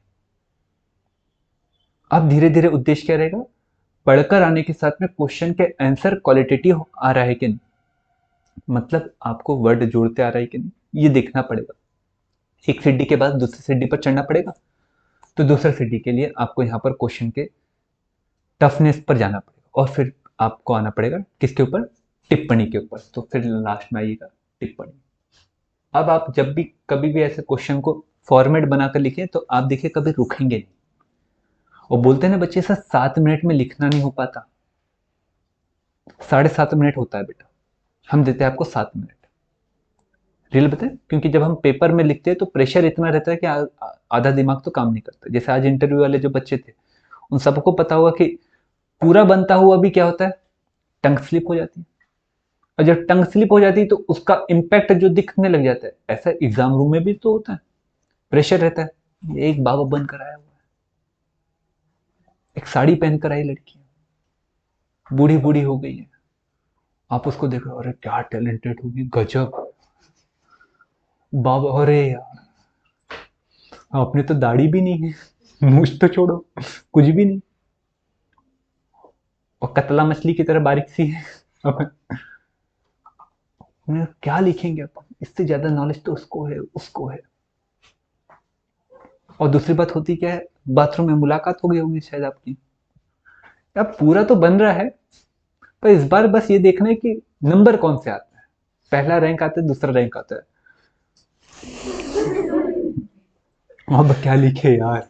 अब धीरे धीरे उद्देश्य क्या रहेगा, पढ़कर आने के साथ में क्वेश्चन के आंसर क्वालिटेटिव आ रहा है कि नहीं, मतलब आपको वर्ड जोड़ते आ रहा है कि नहीं, ये देखना पड़ेगा। एक सीढ़ी के बाद दूसरी सीढ़ी पर चढ़ना पड़ेगा, तो दूसरी सीढ़ी के लिए आपको यहाँ पर क्वेश्चन के टफनेस पर जाना पड़ेगा, और फिर आपको आना पड़ेगा किसके ऊपर, टिप्पणी के ऊपर। तो फिर लास्ट में आइएगा टिप्पणी। अब आप जब भी कभी भी ऐसे क्वेश्चन को फॉर्मेट बनाकर लिखें तो आप देखिए कभी रुकेंगे नहीं। और बोलते हैं ना बच्चे, सर 7 मिनट में लिखना नहीं हो पाता, 7.5 मिनट होता है बेटा, हम देते हैं आपको 7 मिनट। रियल बताएं, क्योंकि जब हम पेपर में लिखते हैं तो प्रेशर इतना रहता है कि आधा दिमाग तो काम नहीं करता। जैसे आज इंटरव्यू वाले जो बच्चे थे, उन सबको पता होगा कि पूरा बनता हुआ भी क्या होता है, टंग स्लिप हो जाती है। और जब टंग स्लिप हो जाती है तो उसका इम्पैक्ट जो दिखने लग जाता है, ऐसा एग्जाम रूम में भी तो होता है, प्रेशर रहता है। ये एक बाबा बनकर आया हुआ है, एक साड़ी पहनकर आई लड़की, बूढ़ी बूढ़ी हो गई है, आप उसको देख रहे हो, अरे क्या टैलेंटेड होगी, गजब बाबा, अरे यार आपने तो दाढ़ी भी नहीं है, मूछ तो छोड़ो, कुछ भी नहीं, और कतला मछली की तरह बारीक सी है। अब क्या लिखेंगे अपन, इससे ज्यादा नॉलेज तो उसको है, उसको है। और दूसरी बात होती क्या है, बाथरूम में मुलाकात हो गई होगी शायद आपकी। अब पूरा तो बन रहा है, पर इस बार बस ये देखना है कि नंबर कौन से आता है, पहला रैंक आता है, दूसरा रैंक आता है। अब क्या लिखे यार,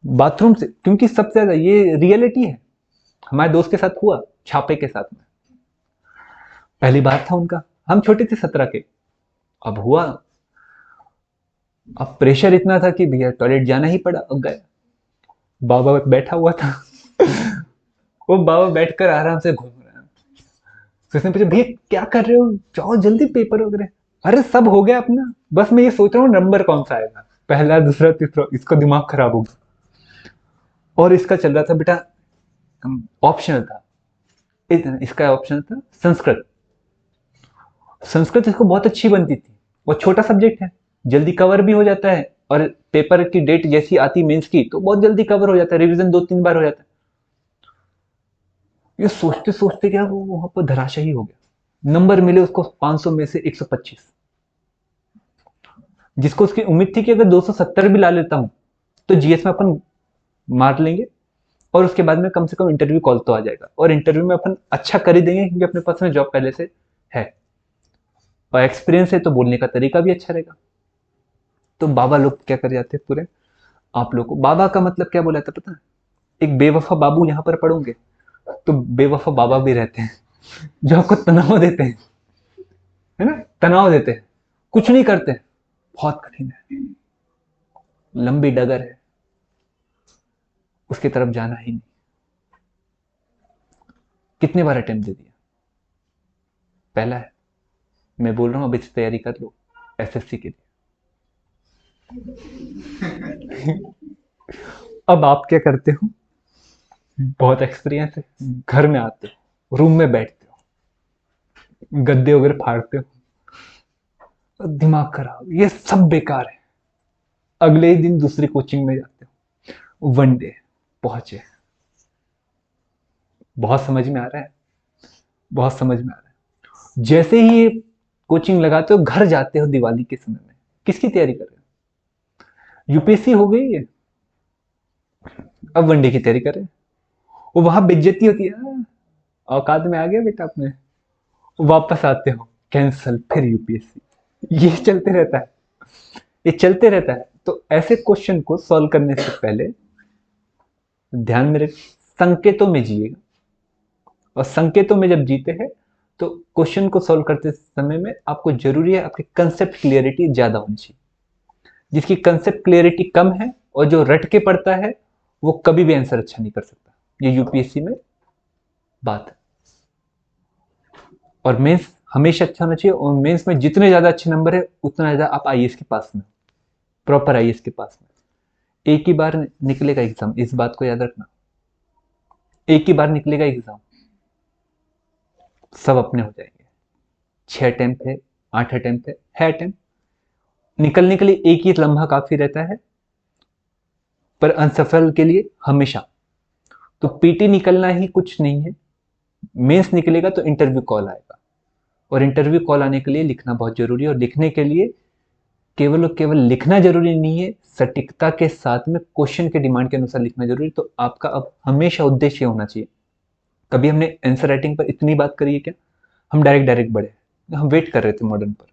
बाथरूम से, क्योंकि सबसे ज्यादा ये रियलिटी है, हमारे दोस्त के साथ हुआ, छापे के साथ में पहली बार था उनका, हम छोटे थे 17 के। अब हुआ, अब प्रेशर इतना था कि भैया टॉयलेट जाना ही पड़ा। अब गया, बाबा बैठा हुआ था वो बाबा बैठकर आराम से घूम रहा है। तो उसने पूछा, भैया क्या कर रहे हो, जाओ जल्दी पेपर वगैरह। अरे सब हो गया अपना, बस मैं ये सोच रहा हूँ नंबर कौन सा आएगा, पहला दूसरा तीसरा, इसका दिमाग खराब हो गया। और इसका चल रहा था बेटा, ऑप्शनल था, इसका ऑप्शनल था संस्कृत। संस्कृत इसको बहुत अच्छी बनती थी, और छोटा सब्जेक्ट है, जल्दी कवर भी हो जाता है, और पेपर की डेट जैसी आती मेंस की तो बहुत जल्दी कवर हो जाता है, रिवीजन 2-3 बार हो जाता है। ये सोचते सोचते क्या वो वहां पर धराशायी हो गया। नंबर मिले उसको 500 में से 125, जिसको उसकी उम्मीद थी कि अगर 270 भी ला लेता हूं तो जीएस में अपन मार लेंगे, और उसके बाद में कम से कम इंटरव्यू कॉल तो आ जाएगा, और इंटरव्यू में अपन अच्छा कर ही देंगे क्योंकि अपने पास में जॉब पहले से है, और एक्सपीरियंस है तो बोलने का तरीका भी अच्छा रहेगा। तो बाबा लोग क्या कर जाते हैं पूरे, आप लोग को बाबा का मतलब क्या बोला था पता है, एक बेवफा बाबू यहाँ पर पढ़ोगे तो बेवफा बाबा भी रहते हैं जो आपको तनाव देते हैं, है ना, तनाव देते हैं, कुछ नहीं करते, बहुत कठिन है, लंबी डगर है, उसकी तरफ जाना ही नहीं। कितने बार अटेम्प्ट दे दिया, पहला है, मैं बोल रहा हूं अभी से तैयारी कर लो एसएससी के लिए। अब आप क्या करते हो, बहुत एक्सपीरियंस है, घर में आते हो, रूम में बैठते हो, गद्दे वगैरह फाड़ते हो, दिमाग खराब, ये सब बेकार है। अगले ही दिन दूसरी कोचिंग में जाते हो, वन डे पहुंचे, बहुत समझ में आ रहा है, बहुत समझ में आ रहा है। जैसे ही ये कोचिंग लगाते हो, घर जाते हो दिवाली के समय में, किसकी तैयारी कर रहे हो, यूपीएससी हो गई है, अब वनडे की तैयारी कर रहे हैं। वो वहां बेइज्जती होती है, औकात में आ गया बेटा अपने, वापस आते हो कैंसल, फिर यूपीएससी, ये चलते रहता है, ये चलते रहता है। तो ऐसे क्वेश्चन को सॉल्व करने से पहले ध्यान में रख, संकेतों में जिएगा, और संकेतों में जब जीते हैं तो क्वेश्चन को सॉल्व करते समय में आपको जरूरी है आपकी कंसेप्ट क्लियरिटी ज्यादा होनी चाहिए। जिसकी कंसेप्ट क्लियरिटी कम है और जो रट के पढ़ता है वो कभी भी आंसर अच्छा नहीं कर सकता, ये यूपीएससी में बात है। और मेंस हमेशा अच्छा होना चाहिए, और मेंस में जितने ज्यादा अच्छे नंबर है उतना ज्यादा आप आईएएस के पास में, प्रॉपर आईएएस के पास में। एक ही बार निकलेगा एग्जाम, इस बात को याद रखना, एक ही बार निकलेगा एग्जाम, सब अपने हो जाएंगे। 6 अटेम्प्ट है, 8 अटेम्प्ट है अटेम्प्ट, निकलने के लिए एक ही लम्हा काफी रहता है, पर असफल के लिए हमेशा। तो पीटी निकलना ही कुछ नहीं है, मेंस निकलेगा तो इंटरव्यू कॉल आएगा, और इंटरव्यू कॉल आने के लिए लिखना बहुत जरूरी है। और लिखने के लिए केवल और केवल लिखना जरूरी नहीं है, सटीकता के साथ में क्वेश्चन के डिमांड के अनुसार लिखना जरूरी। तो आपका अब हमेशा उद्देश्य होना चाहिए। कभी हमने आंसर राइटिंग पर इतनी बात करी है क्या? हम डायरेक्ट बढ़े, हम वेट कर रहे थे मॉडर्न पर,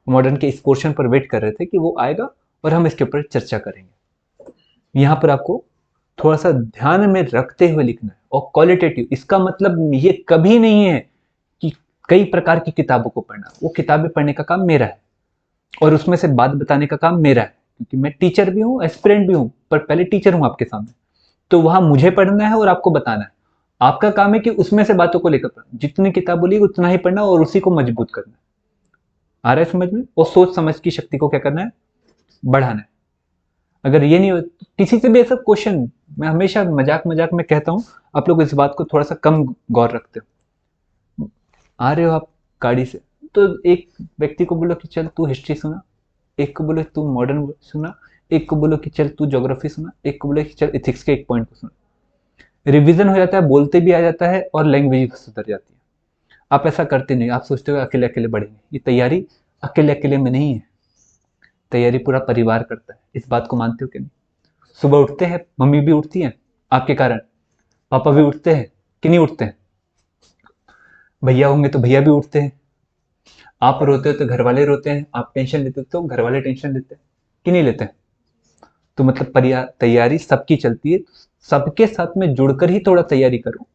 मॉडर्न के इस पोर्शन पर वेट कर रहे थे कि वो आएगा और हम इसके ऊपर चर्चा करेंगे। यहाँ पर आपको थोड़ा सा ध्यान में रखते हुए लिखना है। और क्वालिटेटिव, इसका मतलब ये कभी नहीं है कि कई प्रकार की किताबों को पढ़ना, वो किताबें पढ़ने का काम मेरा है और उसमें से बात बताने का काम मेरा है, क्योंकि मैं टीचर भी हूँ, एस्पिरेंट भी हूँ, पर पहले टीचर हूँ आपके सामने। तो वहां मुझे पढ़ना है और आपको बताना है। आपका काम है कि उसमें से बातों को लेकर पढ़ना, जितनी किताब बोली उतना ही पढ़ना और उसी को मजबूत करना है। आ रहा है समझ में? और सोच समझ की शक्ति को क्या करना है? बढ़ाना है। अगर ये नहीं हो, किसी से भी ऐसा क्वेश्चन, मैं हमेशा मजाक मजाक में कहता हूँ, आप लोग इस बात को थोड़ा सा कम गौर रखते हो। आ रहे हो आप गाड़ी से, तो एक व्यक्ति को बोलो कि चल तू हिस्ट्री सुना, एक को बोलो तू मॉडर्न सुना, एक को बोलो कि चल तू ज्योग्राफी सुना, एक को बोलो कि चल इथिक्स के एक पॉइंट को सुना। रिवीजन हो जाता है, बोलते भी आ जाता है और लैंग्वेज सुधर जाती है। आप ऐसा करते नहीं, आप सोचते हो अकेले अकेले बढ़ेंगे। ये तैयारी अकेले अकेले में नहीं है, तैयारी पूरा परिवार करता है। इस बात को मानते हो कि नहीं? सुबह उठते हैं, मम्मी भी उठती हैं आपके कारण, पापा भी उठते हैं कि नहीं उठते हैं? भैया होंगे तो भैया भी उठते हैं। आप रोते हो तो घर वाले रोते हैं, आप टेंशन लेते हो तो घर वाले टेंशन लेते हैं कि नहीं लेते हैं? तो मतलब तैयारी सबकी चलती है, सबके साथ में जुड़कर ही थोड़ा तैयारी करो।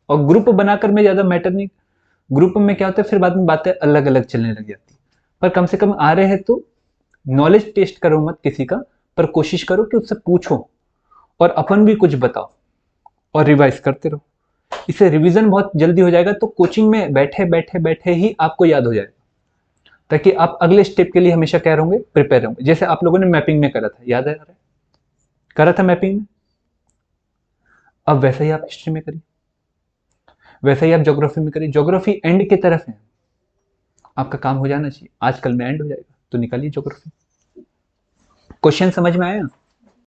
और ग्रुप बनाकर में ज्यादा मैटर नहीं, ग्रुप में क्या होता है फिर बाद में बातें अलग अलग चलने लग जाती है। पर कम से कम आ रहे हैं तो नॉलेज टेस्ट करो मत किसी का, पर कोशिश करो कि उससे पूछो और अपन भी कुछ बताओ और रिवाइज करते रहो। इससे रिवीजन बहुत जल्दी हो जाएगा, तो कोचिंग में बैठे बैठे बैठे ही आपको याद हो जाएगा, ताकि आप अगले स्टेप के लिए हमेशा क्या रहोगे? प्रिपेयर होंगे। जैसे आप लोगों ने मैपिंग में करा था, याद है? करा था मैपिंग में, अब वैसा ही आप हिस्ट्री में करिए, वैसा ही आप ज्योग्राफी में करिए। ज्योग्राफी एंड की तरफ है, आपका काम हो जाना चाहिए, आजकल में एंड हो जाएगा, तो निकालिए ज्योग्राफी। क्वेश्चन समझ में आया?